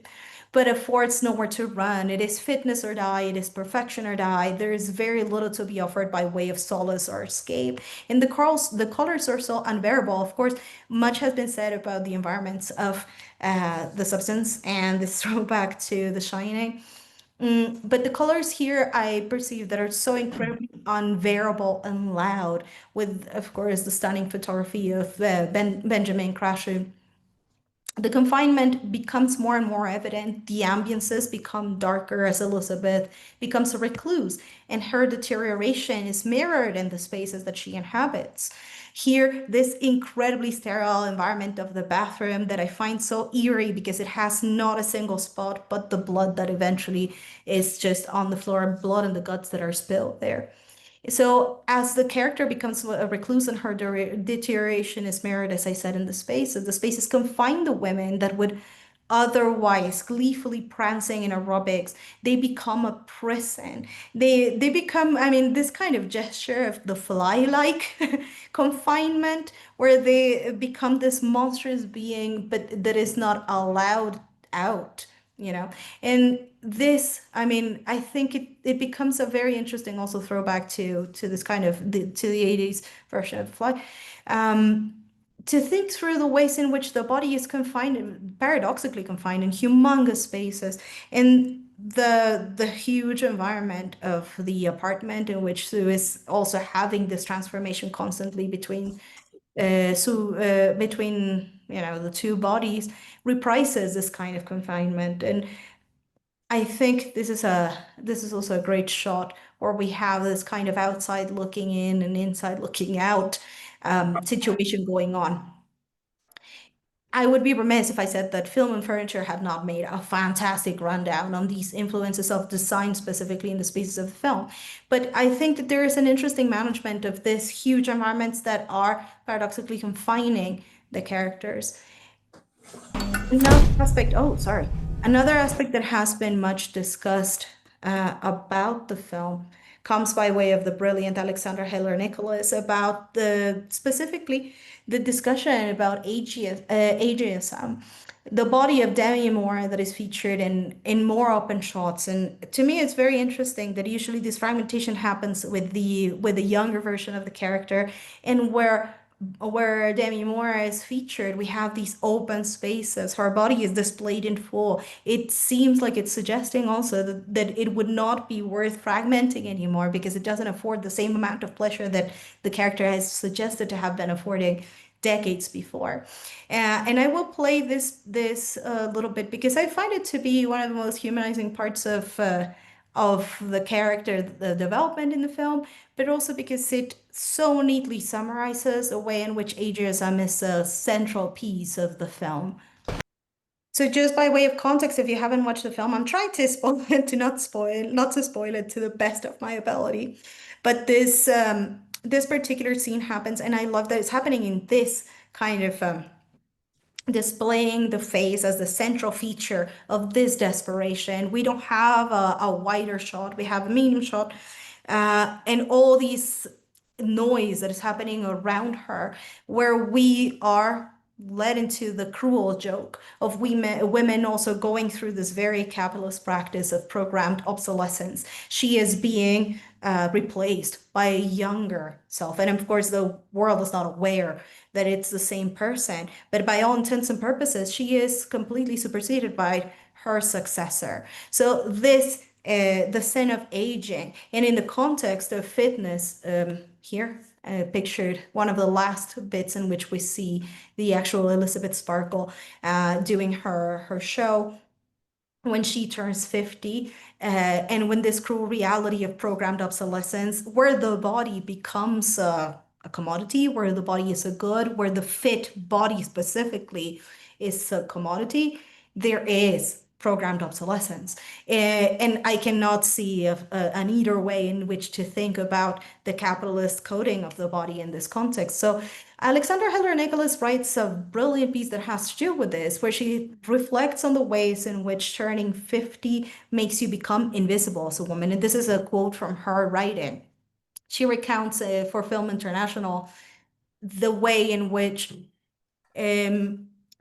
but affords nowhere to run. It is fitness or die. It is perfection or die. There is very little to be offered by way of solace or escape. And the colors are so unbearable. Of course, much has been said about the environments of the substance and this throwback to The Shining. But the colors here I perceive that are so incredibly unbearable and loud, with, of course, the stunning photography of Benjamin Crashu. The confinement becomes more and more evident. The ambiances become darker as Elizabeth becomes a recluse, and her deterioration is mirrored in the spaces that she inhabits. Here, this incredibly sterile environment of the bathroom that I find so eerie because it has not a single spot but the blood that eventually is just on the floor, blood and the guts that are spilled there. So as the character becomes a recluse and her deterioration is mirrored, as I said, in the spaces confine the women that would otherwise gleefully prancing in aerobics. They become a prison. They become, I mean, this kind of gesture of the fly-like confinement, where they become this monstrous being, but that is not allowed out, you know. And this, I mean, I think it becomes a very interesting also throwback to this kind of to the 80s version of Fly. To think through the ways in which the body is confined, paradoxically confined in humongous spaces, and the huge environment of the apartment in which Sue is also having this transformation constantly between between the two bodies, reprises this kind of confinement. And I think this is also a great shot where we have this kind of outside looking in and inside looking out situation going on. I would be remiss if I said that Film and Furniture had not made a fantastic rundown on these influences of design, specifically in the spaces of the film. But I think that there is an interesting management of these huge environments that are paradoxically confining the characters. Another aspect that has been much discussed about the film comes by way of the brilliant Alexandra Heller-Nicholas about specifically the discussion about ageism, the body of Demi Moore that is featured in more open shots. And to me, it's very interesting that usually this fragmentation happens with the younger version of the character, and where where Demi Moore is featured, we have these open spaces. Her body is displayed in full. It seems like it's suggesting also that it would not be worth fragmenting anymore because it doesn't afford the same amount of pleasure that the character has suggested to have been affording decades before. And I will play this little bit because I find it to be one of the most humanizing parts of the character, the development in the film, but also because it so neatly summarizes the way in which ageism is a central piece of the film. So just by way of context, if you haven't watched the film, I'm trying to spoil it to not to spoil it to the best of my ability. But this particular scene happens, and I love that it's happening in this kind of displaying the face as the central feature of this desperation. We don't have a wider shot, we have a medium shot, and all these noise that is happening around her, where we are led into the cruel joke of women also going through this very capitalist practice of programmed obsolescence. She is being replaced by a younger self. And of course, the world is not aware that it's the same person, but by all intents and purposes, she is completely superseded by her successor. So this the sin of aging, and in the context of fitness, here pictured one of the last bits in which we see the actual Elizabeth Sparkle doing her show when she turns 50, and when this cruel reality of programmed obsolescence, where the body becomes a commodity, where the body is a good, where the fit body specifically is a commodity, there is programmed obsolescence. And I cannot see a neater way in which to think about the capitalist coding of the body in this context. So Alexandra Heller Nicholas writes a brilliant piece that has to do with this, where she reflects on the ways in which turning 50 makes you become invisible as a woman. And this is a quote from her writing. She recounts for Film International the way in which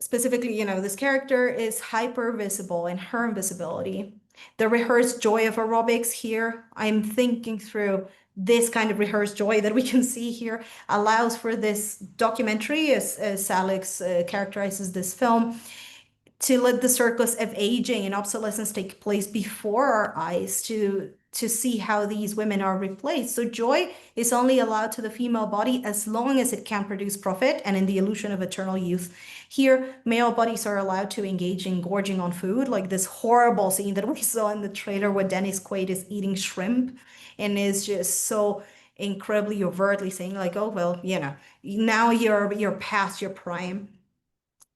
specifically, this character is hyper visible in her invisibility. The rehearsed joy of aerobics here, I'm thinking through this kind of rehearsed joy that we can see here allows for this documentary, as Alex characterizes this film, to let the circus of aging and obsolescence take place before our eyes, to see how these women are replaced. So joy is only allowed to the female body as long as it can produce profit and in the illusion of eternal youth. Here, male bodies are allowed to engage in gorging on food, like this horrible scene that we saw in the trailer where Dennis Quaid is eating shrimp and is just so incredibly overtly saying like, oh, well, now you're past your prime.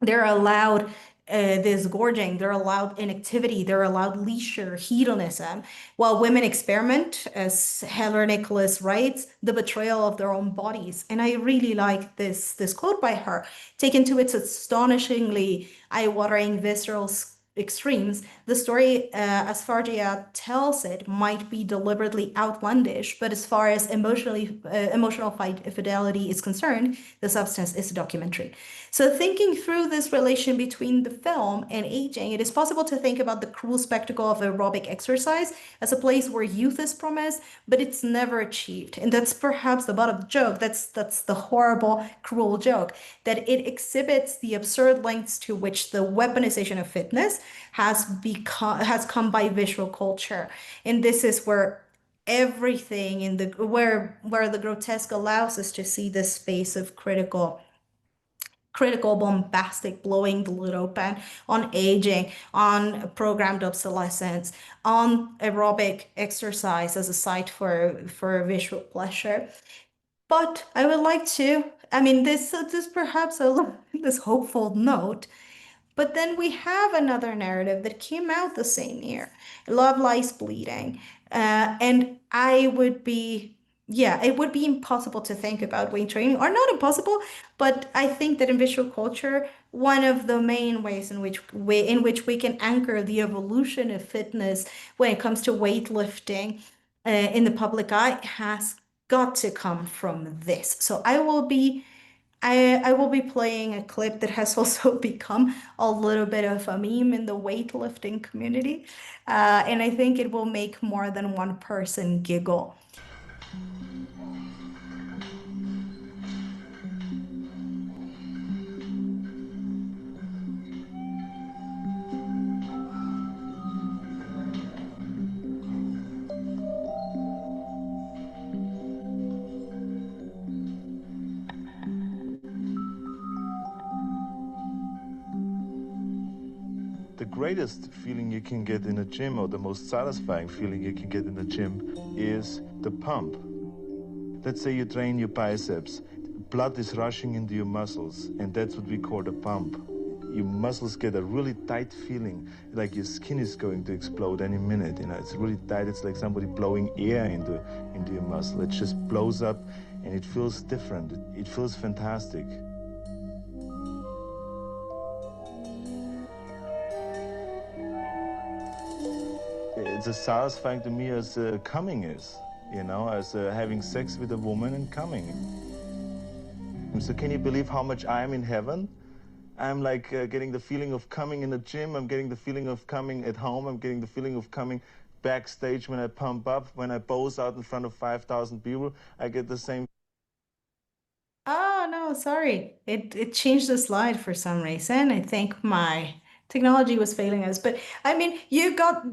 They're allowed this gorging, they're allowed inactivity, they're allowed leisure, hedonism, while women experiment, as Heller Nicholas writes, the betrayal of their own bodies. And I really like this quote by her, taken to its astonishingly eye-watering visceral extremes. The story, as Fargeat tells it, might be deliberately outlandish, but as far as emotional fidelity is concerned, the substance is a documentary. So thinking through this relation between the film and aging, it is possible to think about the cruel spectacle of aerobic exercise as a place where youth is promised, but it's never achieved. And that's perhaps the butt of the joke. That's the horrible, cruel joke, that it exhibits the absurd lengths to which the weaponization of fitness has come by visual culture. And this is where everything in the where the grotesque allows us to see this space of critical, bombastic, blowing the lid open on aging, on programmed obsolescence, on aerobic exercise as a site for visual pleasure. But I would like to, this perhaps this hopeful note. But then we have another narrative that came out the same year, Love Lies Bleeding. And it would be impossible to think about weight training, or not impossible, but I think that in visual culture, one of the main ways in which we can anchor the evolution of fitness when it comes to weightlifting in the public eye has got to come from this. So I will be playing a clip that has also become a little bit of a meme in the weightlifting community. And I think it will make more than one person giggle. The greatest feeling you can get in a gym, or the most satisfying feeling you can get in the gym, is the pump. Let's say you train your biceps. Blood is rushing into your muscles, and that's what we call the pump. Your muscles get a really tight feeling, like your skin is going to explode any minute. You know, it's really tight. It's like somebody blowing air into your muscle. It just blows up, and it feels different. It feels fantastic. It's as satisfying to me as coming is, you know, as having sex with a woman and coming. So can you believe how much I am in heaven? I'm like getting the feeling of coming in the gym. I'm getting the feeling of coming at home. I'm getting the feeling of coming backstage when I pump up, when I pose out in front of 5,000 people. I get the same. Oh, no, sorry. It changed the slide for some reason. I think my technology was failing us. But I mean,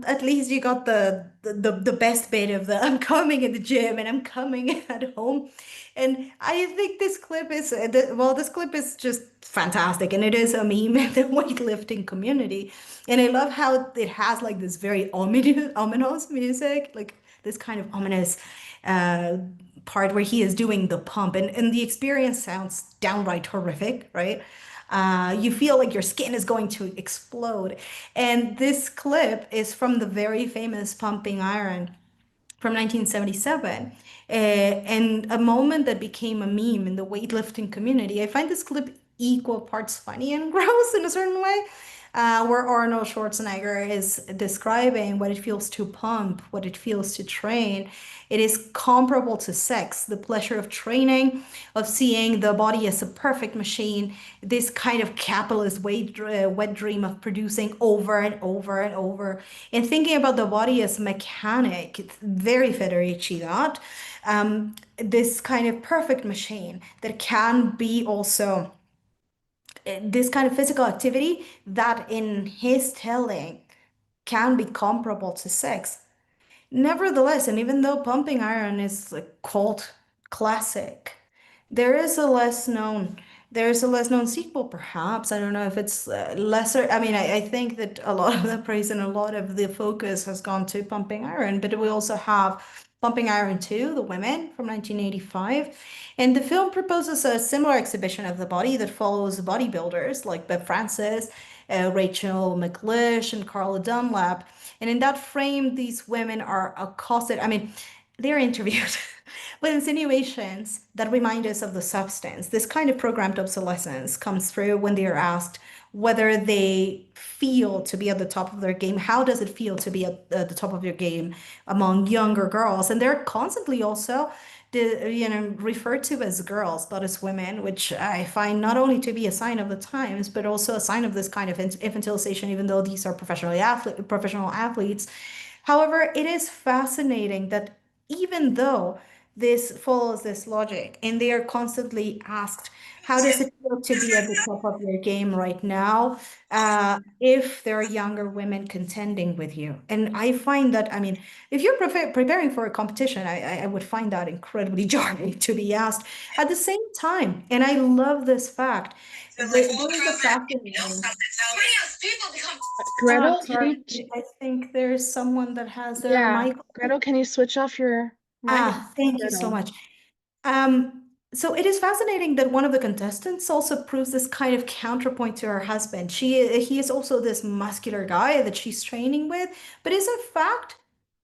at least you got the best bit of the I'm coming at the gym and I'm coming at home. And I think this clip is this clip is just fantastic, and it is a meme in the weightlifting community. And I love how it has like this very ominous music, like this kind of ominous uh part where he is doing the pump, and the experience sounds downright horrific, right? You feel like your skin is going to explode. And this clip is from the very famous Pumping Iron from 1977, and a moment that became a meme in the weightlifting community. I find this clip equal parts funny and gross in a certain way, where Arnold Schwarzenegger is describing what it feels to pump, what it feels to train. It is comparable to sex, the pleasure of training, of seeing the body as a perfect machine, this kind of capitalist wet dream of producing over and over and over, and thinking about the body as mechanic. It's very Federici, that. This kind of perfect machine that can be also this kind of physical activity that in his telling can be comparable to sex. Nevertheless, and even though Pumping Iron is a cult classic, there is a less known there's a less known sequel, perhaps. I don't know if it's lesser. I mean, I think that a lot of the praise and a lot of the focus has gone to Pumping Iron, but we also have Pumping Iron 2, The Women from 1985. And the film proposes a similar exhibition of the body that follows bodybuilders like Bev Francis, Rachel McLish, and Carla Dunlap. And in that frame, these women are accosted. I mean, they're interviewed with insinuations that remind us of the substance. This kind of programmed obsolescence comes through when they are asked whether they feel to be at the top of their game. How does it feel to be at the top of your game among younger girls? And they're constantly also referred to as girls, not as women, which I find not only to be a sign of the times, but also a sign of this kind of infantilization, even though these are professional athletes. However, it is fascinating that even though this follows this logic and they are constantly asked, how does it feel to be at the top of your game right now, if there are younger women contending with you? And I find that, I mean, if you're preparing for a competition, I would find that incredibly jarring to be asked at the same time. And I love this fact. There is a fascinating. Gretel, Sorry, I think there's someone that has their yeah, mic. Gretel, can you switch off your mic? Thank you so Gretel. much. So it is fascinating that one of the contestants also proves this kind of counterpoint to her husband. He is also this muscular guy that she's training with, but is in fact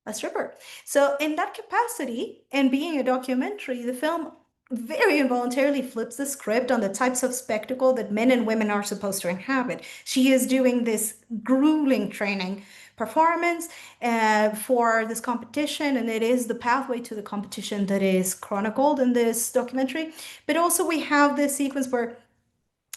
a stripper. So in that capacity, and being a documentary, the film very involuntarily flips the script on the types of spectacle that men and women are supposed to inhabit. She is doing this grueling training performance for this competition, and it is the pathway to the competition that is chronicled in this documentary. But also we have this sequence where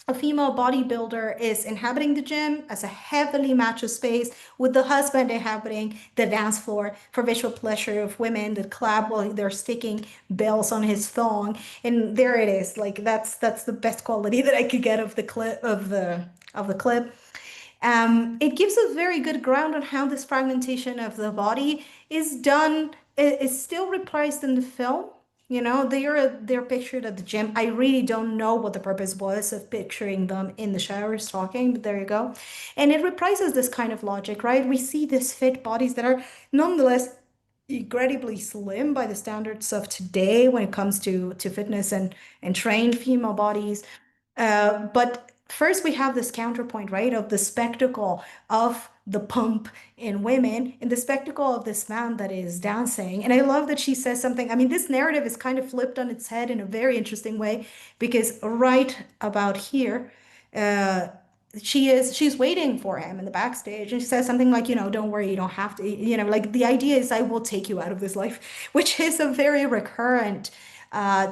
a female bodybuilder is inhabiting the gym as a heavily macho space, with the husband inhabiting the dance floor for visual pleasure of women that clap while they're sticking bells on his thong. And there it is. Like that's the best quality that I could get of the clip of the clip. It gives us very good ground on how this fragmentation of the body is done, is still reprised in the film, You know, they're pictured at the gym. I really don't know what the purpose was of picturing them in the showers talking, but there you go. And it reprises this kind of logic, right? We see these fit bodies that are nonetheless incredibly slim by the standards of today when it comes to fitness and trained female bodies. But first, we have this counterpoint, right, of the spectacle of the pump in women and the spectacle of this man that is dancing. And I love that she says something. I mean, this narrative is kind of flipped on its head in a very interesting way, because right about here, she's waiting for him in the backstage, and she says something like, you know, don't worry, you don't have to, you know, like the idea is I will take you out of this life, which is a very recurrent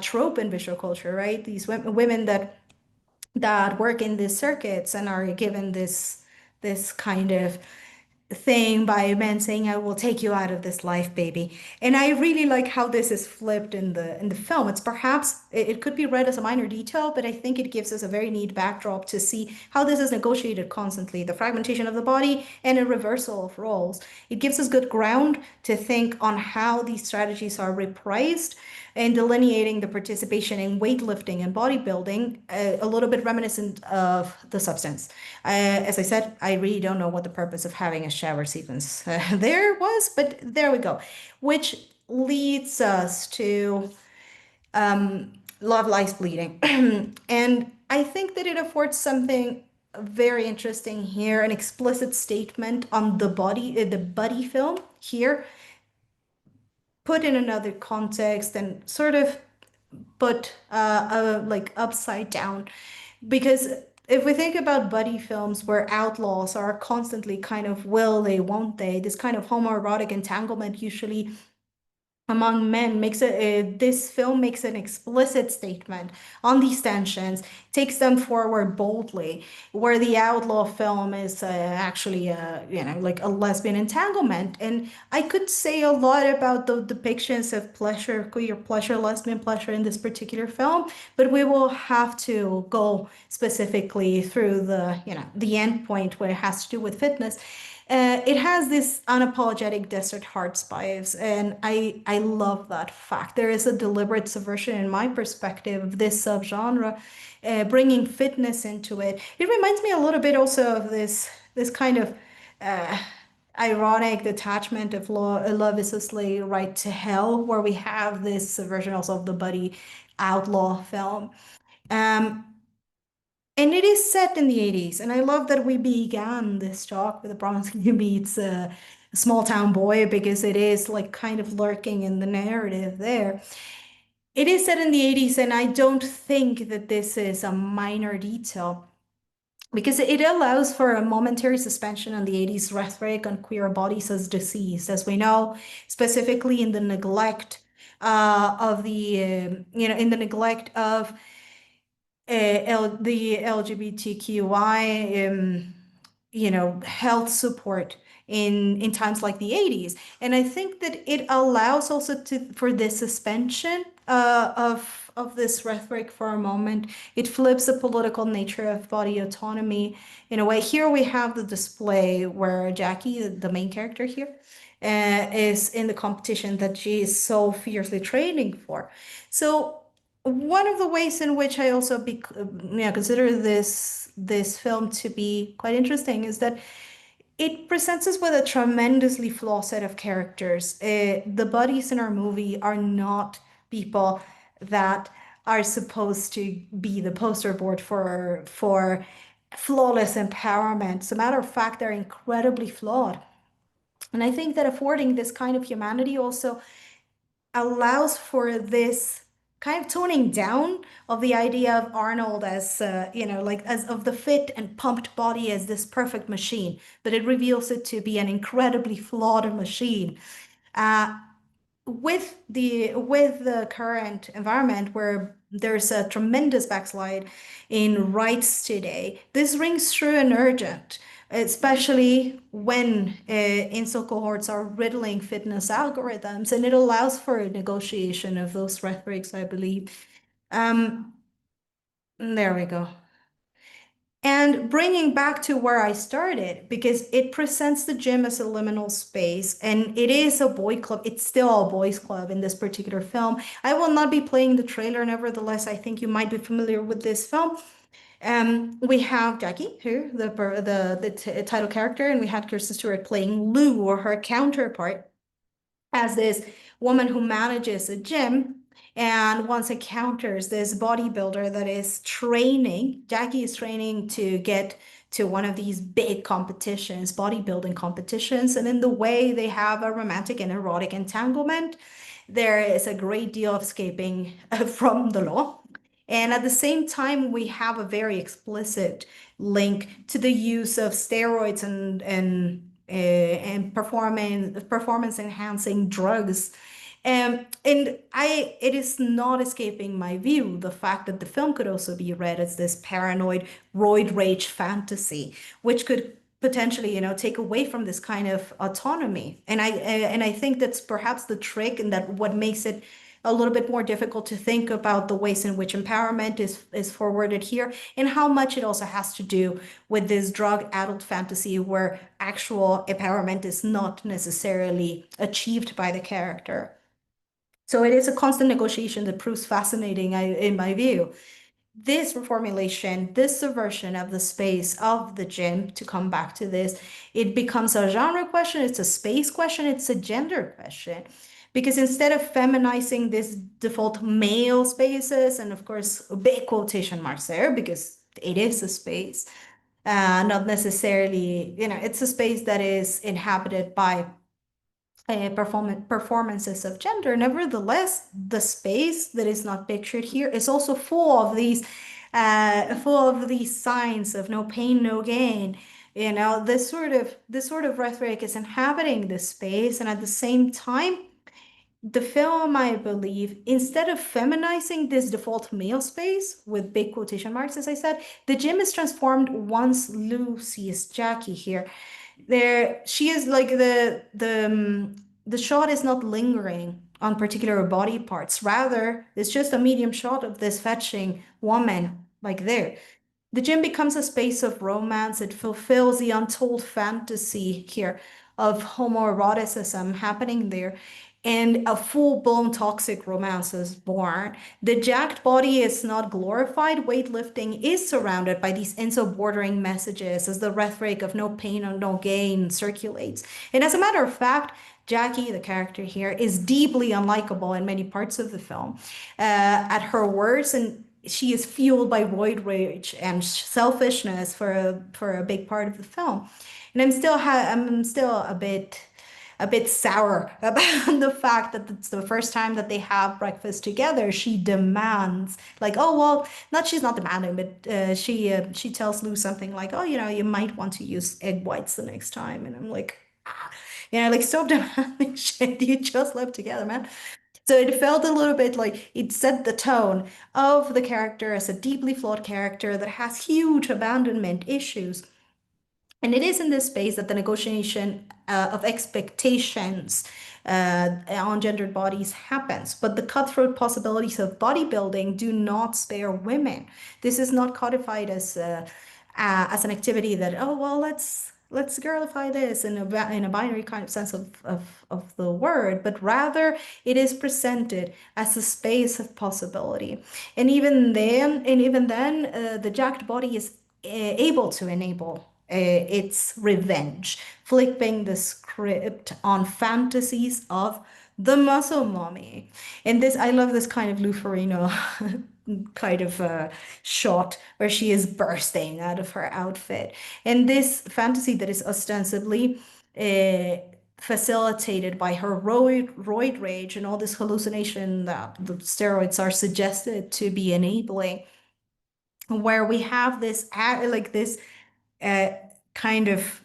trope in visual culture, right? These women that work in these circuits and are given this kind of thing by men saying, I will take you out of this life, baby. And I really like how this is flipped in the film. It's perhaps it could be read as a minor detail, but I think it gives us a very neat backdrop to see how this is negotiated constantly, the fragmentation of the body and a reversal of roles. It gives us good ground to think on how these strategies are reprised and delineating the participation in weightlifting and bodybuilding, a little bit reminiscent of the substance. As I said, I really don't know what the purpose of having a shower sequence there was, but there we go. Which leads us to Love Lies Bleeding. And I think that it affords something very interesting here, an explicit statement on the body, the buddy film here, put in another context and sort of put like upside down. Because if we think about buddy films where outlaws are constantly kind of will they, won't they, this kind of homoerotic entanglement usually among men makes this film makes an explicit statement on these tensions, takes them forward boldly, where the outlaw film is actually you know, like a lesbian entanglement. And I could say a lot about the depictions of pleasure, queer pleasure, lesbian pleasure in this particular film, but we will have to go specifically through the, you know, the end point where it has to do with fitness. It has this unapologetic desert hearts vibes, and I love that fact. There is a deliberate subversion, in my perspective, of this subgenre, bringing fitness into it. It reminds me a little bit also of this kind of ironic detachment of Love Is a Slave, Right to Hell, where we have this subversion also of the buddy outlaw film. And it is set in the 80s. And I love that we began this talk with the Bronski meets a small town boy, because it is like kind of lurking in the narrative there. It is set in the 80s, and I don't think that this is a minor detail, because it allows for a momentary suspension on the 80s rhetoric on queer bodies as disease, as we know, specifically in the neglect of the, you know, in the neglect of the LGBTQI, you know, health support in times like the 80s. And I think that it allows also for the suspension of this rhetoric for a moment. It flips the political nature of body autonomy in a way. Here we have the display where Jackie, the main character here, is in the competition that she is so fiercely training for. So one of the ways in which I also consider this film to be quite interesting is that it presents us with a tremendously flawed set of characters. The buddies in our movie are not people that are supposed to be the poster board for flawless empowerment. As a matter of fact, they're incredibly flawed. And I think that affording this kind of humanity also allows for this kind of toning down of the idea of Arnold as, you know, like as of the fit and pumped body as this perfect machine, but it reveals it to be an incredibly flawed machine. With the current environment where there's a tremendous backslide in rights today, this rings true and urgent, especially when incel cohorts are riddling fitness algorithms, and it allows for a negotiation of those rhetorics, I believe. There we go. And bringing back to where I started, because it presents the gym as a liminal space, and it is a boy club. It's still a boys' club in this particular film. I will not be playing the trailer, nevertheless, I think you might be familiar with this film. We have Jackie here, the title character, and we had Kirsten Stewart playing Lou, or her counterpart, as this woman who manages a gym and once encounters this bodybuilder that is training. Jackie is training to get to one of these big competitions, bodybuilding competitions, and in the way they have a romantic and erotic entanglement. There is a great deal of escaping from the law. And at the same time, we have a very explicit link to the use of steroids and performance enhancing drugs. It is not escaping my view the fact that the film could also be read as this paranoid roid rage fantasy, which could potentially, take away from this kind of autonomy. And I think that's perhaps the trick, and that what makes it a little bit more difficult to think about the ways in which empowerment is forwarded here, and how much it also has to do with this drug adult fantasy where actual empowerment is not necessarily achieved by the character. So it is a constant negotiation that proves fascinating, in my view. This reformulation, this subversion of the space of the gym, to come back to this, it becomes a genre question, it's a space question, it's a gender question. Because instead of feminizing this default male spaces, and of course, big quotation marks there, because it is a space, not necessarily, it's a space that is inhabited by performances of gender. Nevertheless, the space that is not pictured here is also full of these signs of no pain, no gain. This sort of rhetoric is inhabiting this space, and at the same time, the film, I believe, instead of feminizing this default male space with big quotation marks, as I said, the gym is transformed once Lou sees Jackie here. There, she is like the shot is not lingering on particular body parts. Rather, it's just a medium shot of this fetching woman, like there. The gym becomes a space of romance. It fulfills the untold fantasy here of homoeroticism happening there. And a full-blown toxic romance is born. The jacked body is not glorified. Weightlifting is surrounded by these incel-bordering messages as the rhetoric of no pain or no gain circulates. And as a matter of fact, Jackie, the character here, is deeply unlikable in many parts of the film. At her worst, and she is fueled by roid rage and selfishness for a big part of the film. And I'm still a bit sour about the fact that it's the first time that they have breakfast together. She demands, like, oh well, she's not demanding, but she tells Lou something like, oh, you might want to use egg whites the next time. And I'm like, like, stop demanding shit. You just live together, man. So it felt a little bit like it set the tone of the character as a deeply flawed character that has huge abandonment issues. And it is in this space that the negotiation of expectations on gendered bodies happens. But the cutthroat possibilities of bodybuilding do not spare women. This is not codified as an activity that, oh well, let's girlify this in a binary kind of sense of the word, but rather it is presented as a space of possibility. And even then, the jacked body is able to enable its revenge, flipping the script on fantasies of the muscle mommy. And this, I love this kind of Lou Ferrigno kind of shot where she is bursting out of her outfit. And this fantasy that is ostensibly facilitated by her roid rage and all this hallucination that the steroids are suggested to be enabling, where we have this kind of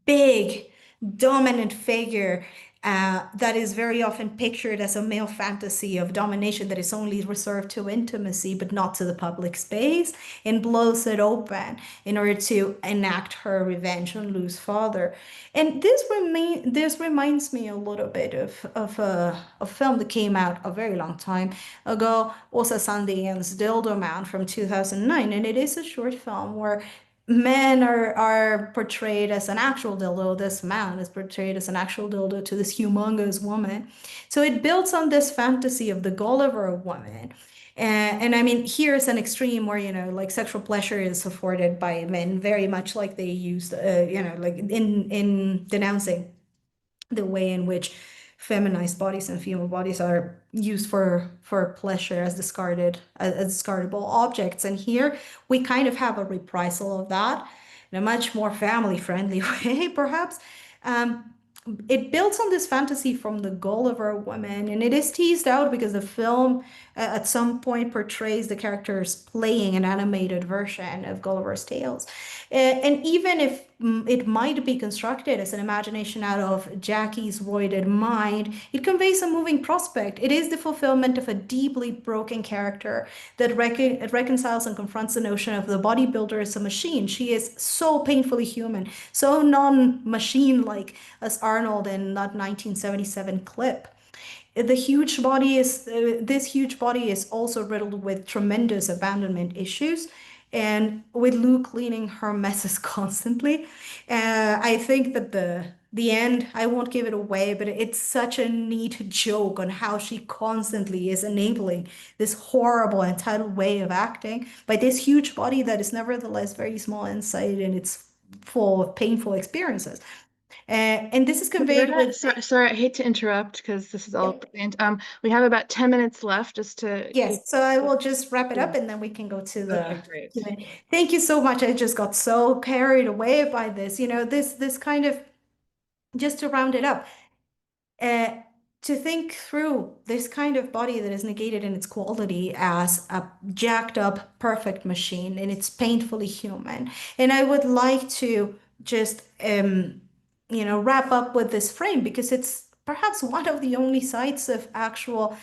big dominant figure that is very often pictured as a male fantasy of domination that is only reserved to intimacy but not to the public space, and blows it open in order to enact her revenge on Lou's father. And this reminds me a little bit of a film that came out a very long time ago, Åsa Sandén's Dildo Man from 2009, and it is a short film where men are portrayed as an actual dildo. This man is portrayed as an actual dildo to this humongous woman. So it builds on this fantasy of the Gulliver woman. And I mean, here's an extreme where, like sexual pleasure is afforded by men, very much like they used, like in denouncing the way in which feminized bodies and female bodies are used for pleasure as discardable objects. And here we kind of have a reprisal of that in a much more family friendly way, perhaps. It builds on this fantasy from the Gulliver woman, and it is teased out because the film at some point portrays the characters playing an animated version of Gulliver's Tales. And even if it might be constructed as an imagination out of Jackie's roided mind, it conveys a moving prospect. It is the fulfillment of a deeply broken character that reconciles and confronts the notion of the bodybuilder as a machine. She is so painfully human, so non-machine-like as Arnold in that 1977 clip. This huge body is also riddled with tremendous abandonment issues, and with Lou cleaning her messes constantly. I think that the end, I won't give it away, but it's such a neat joke on how she constantly is enabling this horrible entitled way of acting by this huge body that is nevertheless very small inside, and it's full of painful experiences. And this is conveyed with. Sorry, I hate to interrupt because this is all brilliant. We have about 10 minutes left just to. Yes, so I will just wrap it up and then we can go to the. Okay, great. Q&A. Thank you so much. I just got so carried away by this. This kind of, just to round it up, to think through this kind of body that is negated in its quality as a jacked up, perfect machine, and it's painfully human. And I would like to just wrap up with this frame because it's perhaps one of the only sites of actual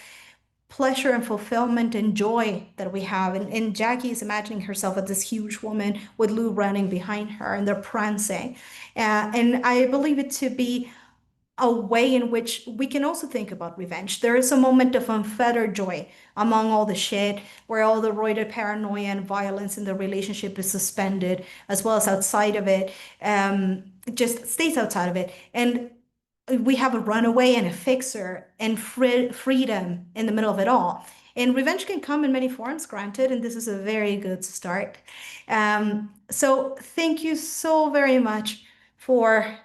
pleasure and fulfillment and joy that we have. And Jackie is imagining herself as this huge woman with Lou running behind her and they're prancing. And I believe it to be a way in which we can also think about revenge. There is a moment of unfettered joy among all the shit where all the roided paranoia and violence in the relationship is suspended, as well as outside of it, just stays outside of it. And we have a runaway and a fixer and freedom in the middle of it all. And revenge can come in many forms, granted, and this is a very good start. So thank you so very much for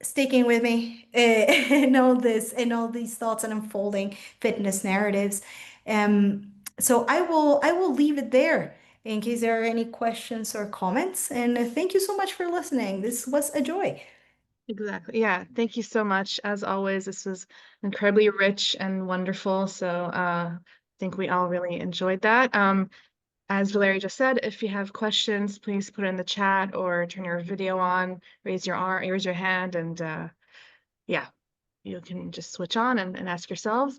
sticking with me in all these thoughts and unfolding fitness narratives. So I will leave it there in case there are any questions or comments. And thank you so much for listening. This was a joy. Exactly. Yeah. Thank you so much. As always, this was incredibly rich and wonderful. So I think we all really enjoyed that. As Valeria just said, if you have questions, please put it in the chat or turn your video on, raise your hand, and yeah, you can just switch on and ask yourselves.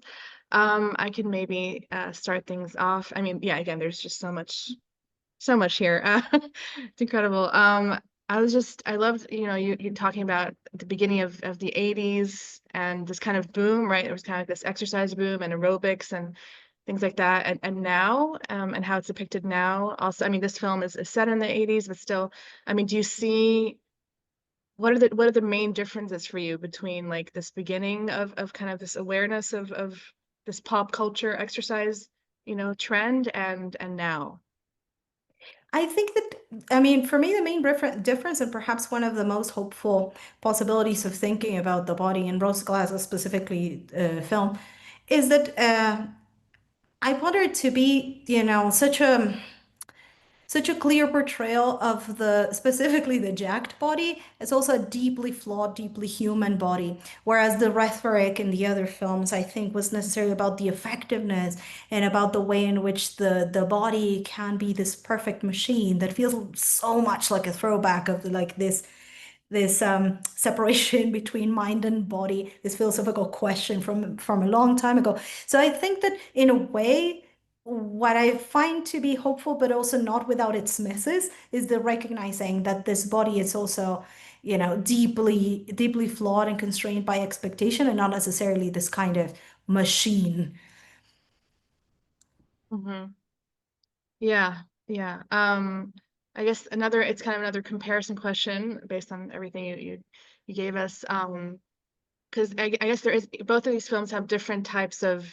I can maybe start things off. I mean, yeah, again, there's just so much here. It's incredible. I loved, you talking about the beginning of the 80s and this kind of boom, right? It was kind of this exercise boom and aerobics and things like that, and now, and how it's depicted now. Also, I mean, this film is set in the 80s, but still, I mean, do you see what are the main differences for you between like this beginning of kind of this awareness of this pop culture exercise, trend and now? I think that, I mean, for me, the main difference and perhaps one of the most hopeful possibilities of thinking about the body in Rose Glass, specifically film, is that I want it to be, such a clear portrayal of specifically the jacked body. It's also a deeply flawed, deeply human body. Whereas the rhetoric in the other films, I think, was necessarily about the effectiveness and about the way in which the body can be this perfect machine that feels so much like a throwback of like this this separation between mind and body, this philosophical question from a long time ago. So I think that in a way, what I find to be hopeful, but also not without its misses, is the recognizing that this body is also, deeply flawed and constrained by expectation, and not necessarily this kind of machine. Mhm. Yeah, yeah. I guess it's kind of another comparison question based on everything you gave us. Because I guess there is both of these films have different types of,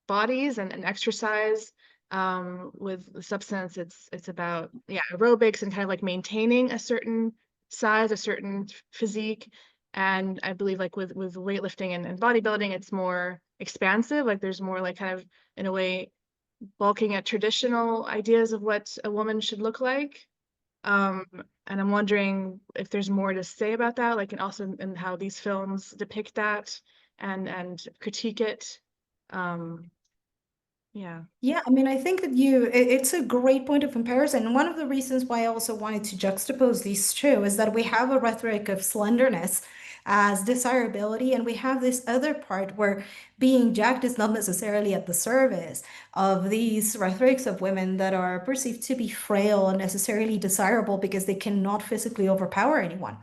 bodies and exercise. With the substance, it's about aerobics and kind of like maintaining a certain size, a certain physique. And I believe like with weightlifting and bodybuilding, it's more expansive. Like there's more like kind of in a way bulking at traditional ideas of what a woman should look like. Um, and I'm wondering if there's more to say about that, like, and also in how these films depict that and critique it. Um, yeah. Yeah, I mean, I think that it's a great point of comparison. And one of the reasons why I also wanted to juxtapose these two is that we have a rhetoric of slenderness as desirability, and we have this other part where being jacked is not necessarily at the service of these rhetorics of women that are perceived to be frail and necessarily desirable because they cannot physically overpower anyone.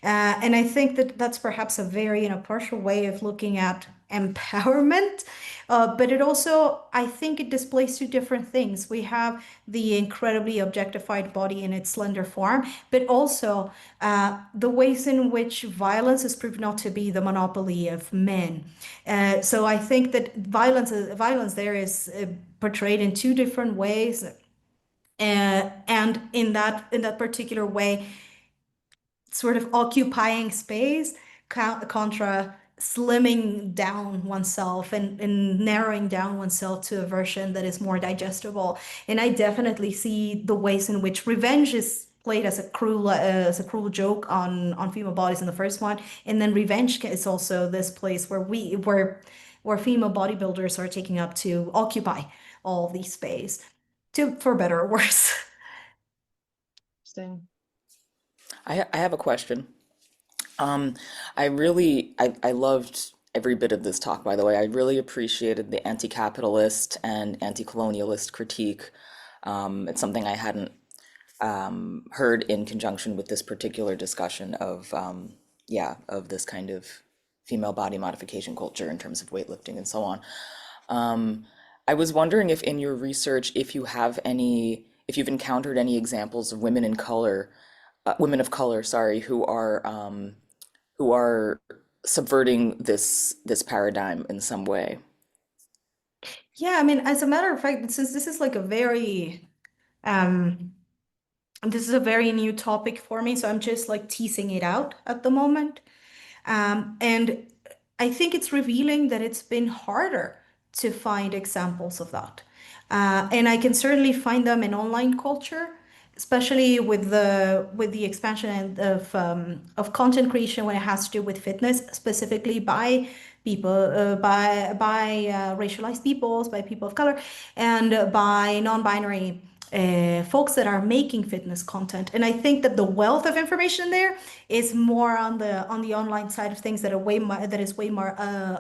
And I think that that's perhaps a very, partial way of looking at empowerment. But it also, I think it displays two different things. We have the incredibly objectified body in its slender form, but also the ways in which violence has proved not to be the monopoly of men. So I think that violence there is portrayed in two different ways. And in that particular way, sort of occupying space contra slimming down oneself and narrowing down oneself to a version that is more digestible. And I definitely see the ways in which revenge is played as a cruel joke on female bodies in the first one, and then revenge is also this place where female bodybuilders are taking up to occupy all the space, to for better or worse. Interesting. I have a question. Um, I loved every bit of this talk, by the way. I really appreciated the anti-capitalist and anti-colonialist critique. It's something I hadn't heard in conjunction with this particular discussion of, of this kind of female body modification culture in terms of weightlifting and so on. Um, I was wondering if in your research, if you've encountered any examples of women of color, sorry, who are subverting this paradigm in some way. Yeah, I mean, as a matter of fact, since um, this is a very new topic for me, so I'm just like teasing it out at the moment. And I think it's revealing that it's been harder to find examples of that. And I can certainly find them in online culture, especially with the expansion of content creation when it has to do with fitness, specifically by people, by racialized peoples, by people of color, and by non-binary folks that are making fitness content. And I think that the wealth of information there is more on the online side of things that is way more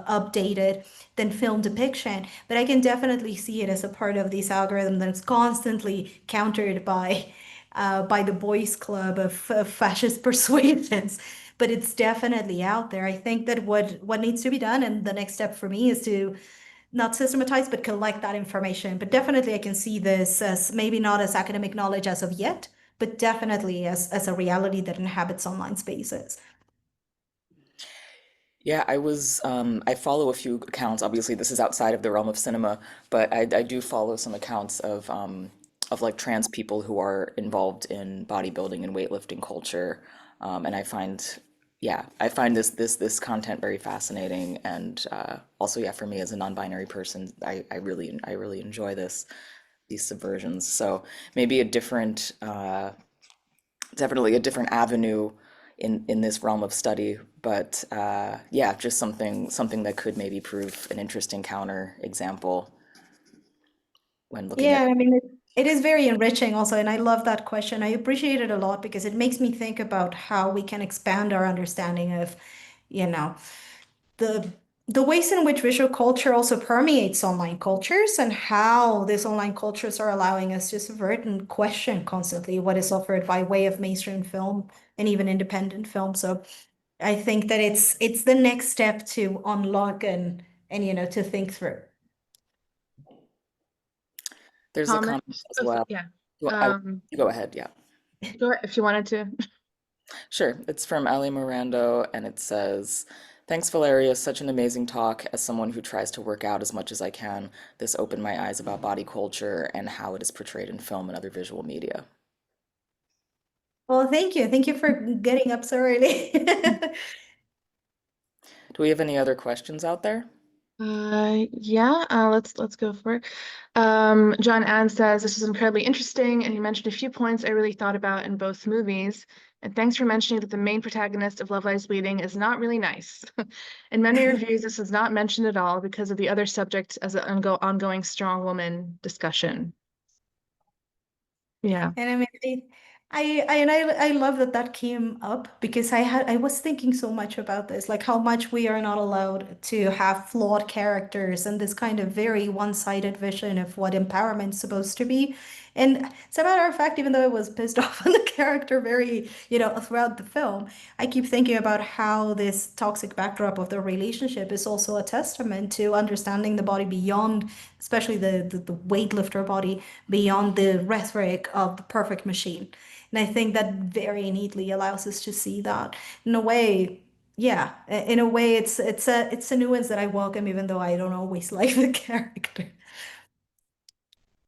updated than film depiction. But I can definitely see it as a part of this algorithm that's constantly countered by the boys' club of fascist persuasions. But it's definitely out there. I think that what needs to be done, and the next step for me, is to not systematize but collect that information. But definitely I can see this as maybe not as academic knowledge as of yet, but definitely as a reality that inhabits online spaces. Yeah, I follow a few accounts. Obviously, this is outside of the realm of cinema, but I do follow some accounts of like trans people who are involved in bodybuilding and weightlifting culture. And I find this content very fascinating. And also, yeah, for me as a non-binary person, I really enjoy these subversions. So maybe definitely a different avenue in this realm of study, but yeah, just something that could maybe prove an interesting counter example when looking Yeah, at. I mean, It is very enriching also, and I love that question. I appreciate it a lot because it makes me think about how we can expand our understanding of, you know, the the ways in which visual culture also permeates online cultures and how these online cultures are allowing us to subvert and question constantly what is offered by way of mainstream film and even independent film. So I think that it's the next step to unlock and to think through. There's a Comment. comment as Oh, well. yeah. You go ahead, yeah. Go ahead if you wanted to. Sure. It's from Ali Morando, and it says, "Thanks, Valeria. Such an amazing talk. As someone who tries to work out as much as I can, this opened my eyes about body culture and how it is portrayed in film and other visual media." Well, thank you. Thank you for getting up so early. Do we have any other questions out there? Yeah, let's go for it. John Ann says this is incredibly interesting, and you mentioned a few points I really thought about in both movies. And thanks for mentioning that the main protagonist of Love Lies Bleeding is not really nice. In many reviews, this is not mentioned at all because of the other subject as an ongoing strong woman discussion. Yeah. And I mean, I love that that came up because I was thinking so much about this, like how much we are not allowed to have flawed characters and this kind of very one-sided vision of what empowerment's supposed to be. And as a matter of fact, even though I was pissed off on the character very, throughout the film, I keep thinking about how this toxic backdrop of the relationship is also a testament to understanding the body beyond, especially the weightlifter body, beyond the rhetoric of the perfect machine. And I think that very neatly allows us to see that in a way. Yeah, in a way, it's a nuance that I welcome, even though I don't always like the character.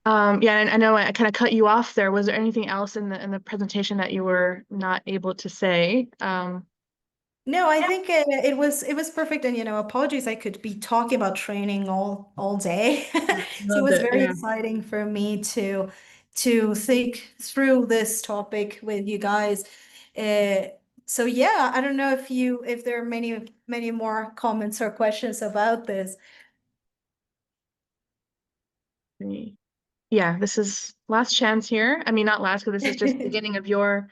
Yeah, and I know I kind of cut you off there. Was there anything else in the presentation that you were not able to say? No, I think it was perfect, and apologies. I could be talking about training all day, so it Loved was it. very Yeah. exciting for me to think through this topic with you guys. Uh, so yeah, I don't know if there are many more comments or questions about this. Yeah, this is last chance here. I mean, not last, because this is just beginning of your,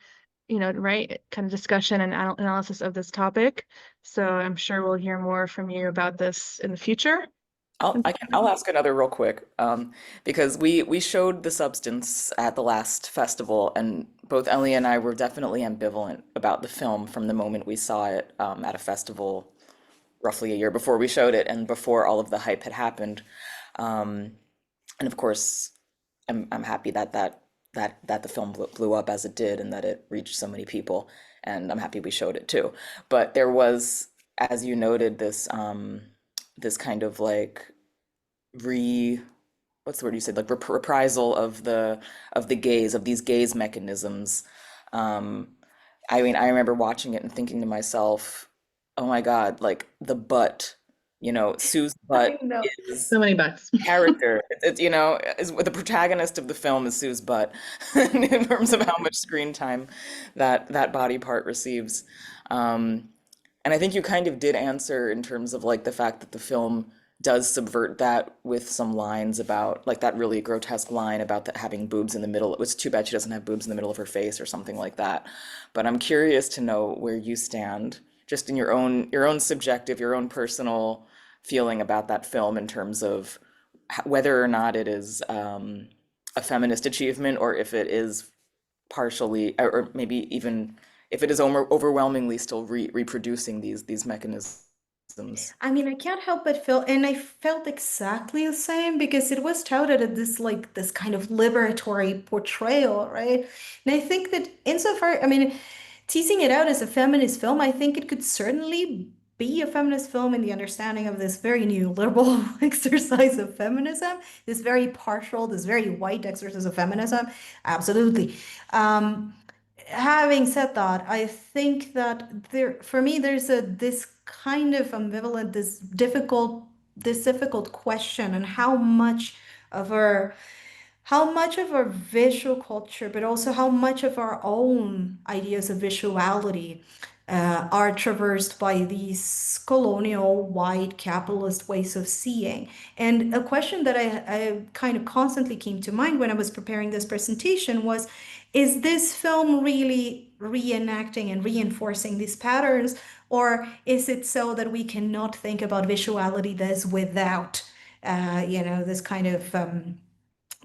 right, kind of discussion and analysis of this topic. So I'm sure we'll hear more from you about this in the future. I'll ask another real quick, because we showed the substance at the last festival, and both Ellie and I were definitely ambivalent about the film from the moment we saw it at a festival roughly a year before we showed it and before all of the hype had happened. And of course, I'm happy that the film blew up as it did and that it reached so many people, and I'm happy we showed it too. But there was, as you noted, this kind of like re what's the word you said, like reprisal of the gaze, of these gaze mechanisms. um I mean, I remember watching it and thinking to myself, oh my God, like the butt, Sue's butt I know. is So many bucks. character. It's is the protagonist of the film is Sue's butt in terms of how much screen time that body part receives. Um, and I think you kind of did answer in terms of like the fact that the film does subvert that with some lines about like that really grotesque line about having boobs in the middle. It was too bad she doesn't have boobs in the middle of her face or something like that. But I'm curious to know where you stand, just in your own subjective, your own personal feeling about that film in terms of whether or not it is a feminist achievement, or if it is partially, or maybe even if it is overwhelmingly still reproducing these mechanisms. I mean, I can't help but feel, and I felt exactly the same because it was touted as this kind of liberatory portrayal, right? And I think that insofar, I mean, teasing it out as a feminist film, I think it could certainly be a feminist film in the understanding of this very new liberal exercise of feminism, this very partial, this very white exercise of feminism. Absolutely. Um, Having said that, I think that for me, there's this kind of ambivalent, this difficult question on of our, how much of our visual culture, but also how much of our own ideas of visuality are traversed by these colonial, white, capitalist ways of seeing. And a question that I kind of constantly came to mind when I was preparing this presentation was, is this film really reenacting and reinforcing these patterns, or is it so that we cannot think about visuality this without, this kind of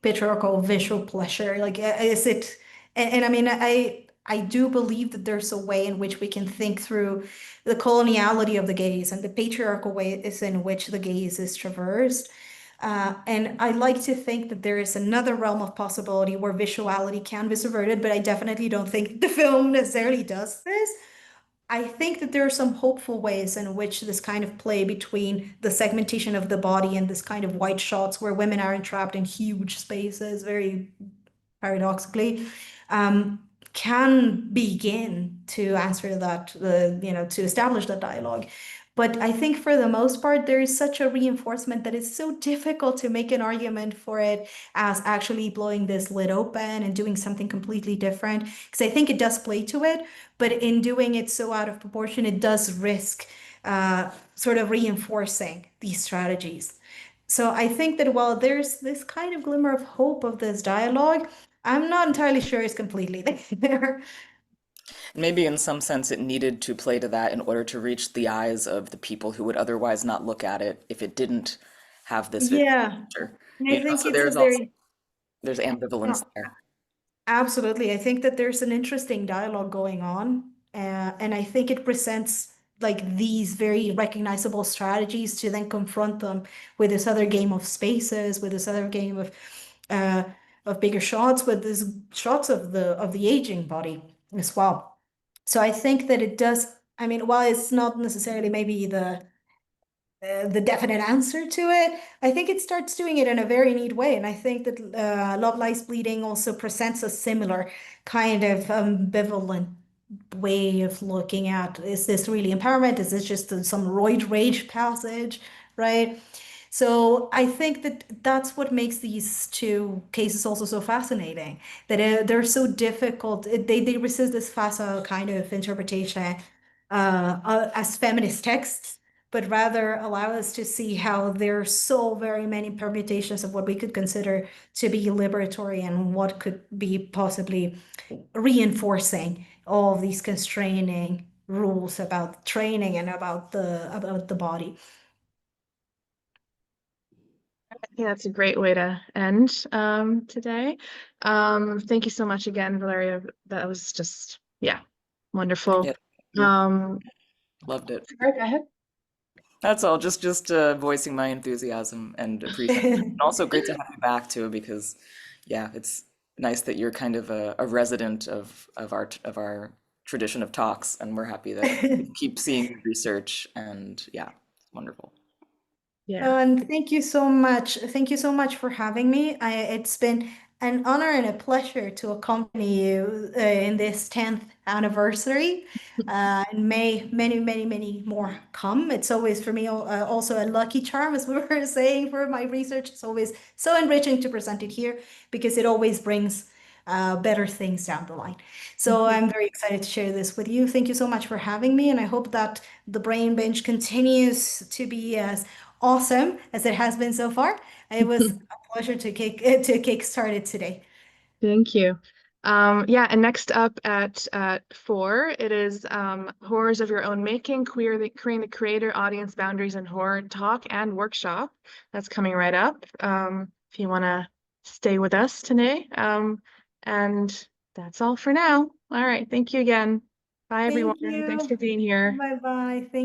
patriarchal visual pleasure? Like, is it? And I mean, I do believe that there's a way in which we can think through the coloniality of the gaze and the patriarchal ways in which the gaze is traversed. And I like to think that there is another realm of possibility where visuality can be subverted, but I definitely don't think the film necessarily does this. I think that there are some hopeful ways in which this kind of play between the segmentation of the body and this kind of wide shots where women are entrapped in huge spaces, very paradoxically, can begin to answer that, to establish that dialogue. But I think for the most part, there is such a reinforcement that it's so difficult to make an argument for it as actually blowing this lid open and doing something completely different. Because I think it does play to it, but in doing it so out of proportion, it does risk sort of reinforcing these strategies. So I think that while there's this kind of glimmer of hope of this dialogue, I'm not entirely sure it's completely there. Maybe in some sense it needed to play to that in order to reach the eyes of the people who would otherwise not look at it if it didn't have this visual Yeah, feature. and I think So it's a there's also very, there's ambivalence no, there. absolutely. I think that there's an interesting dialogue going on, and I think it presents like these very recognizable strategies to then confront them with this other game of spaces, with this other game uh, of bigger shots, with this shots of the aging body as well. So I think that it does. I mean, while it's not necessarily maybe the definite answer to it, I think it starts doing it in a very neat way. And I think that Love Lies Bleeding also presents a similar kind of ambivalent way of looking at, is this really empowerment? Is this just some roid rage passage, right? So I think that that's what makes these two cases also so fascinating, that they're so difficult. They resist this facile kind of interpretation as feminist texts, but rather allow us to see how there are so very many permutations of what we could consider to be liberatory and what could be possibly reinforcing all of these constraining rules about training and about the body. I think that's a great way to end today. Thank you so much again, Valeria. That was just, yeah, wonderful. Yeah, loved it. Sorry, go ahead. That's all. Just voicing my enthusiasm and appreciation. And also great to have you back too, because yeah, it's nice that you're kind of a resident of our tradition of talks, and we're happy that we keep seeing your research, and yeah, wonderful. Yeah. And thank you so much. Thank you so much for having me. It's been an honor and a pleasure to accompany you in this 10th anniversary. And may many, many, many more come. It's always for me also a lucky charm, as we were saying, for my research. It's always so enriching to present it here because it always brings better things down the line. So I'm very excited to share this with you. Thank you so much for having me, and I hope that the Brain Bench continues to be as awesome as it has been so far. It was a pleasure to kickstart it today. Thank you. Yeah, and next up at 4, it is Horrors of Your Own Making, Queering the Creator, Audience Boundaries, and Horror Talk and Workshop. That's coming right up if you want to stay with us today. And that's all for now. All right, thank you again. Bye, everyone. Thank you. Thanks for being here. Bye-bye. Thank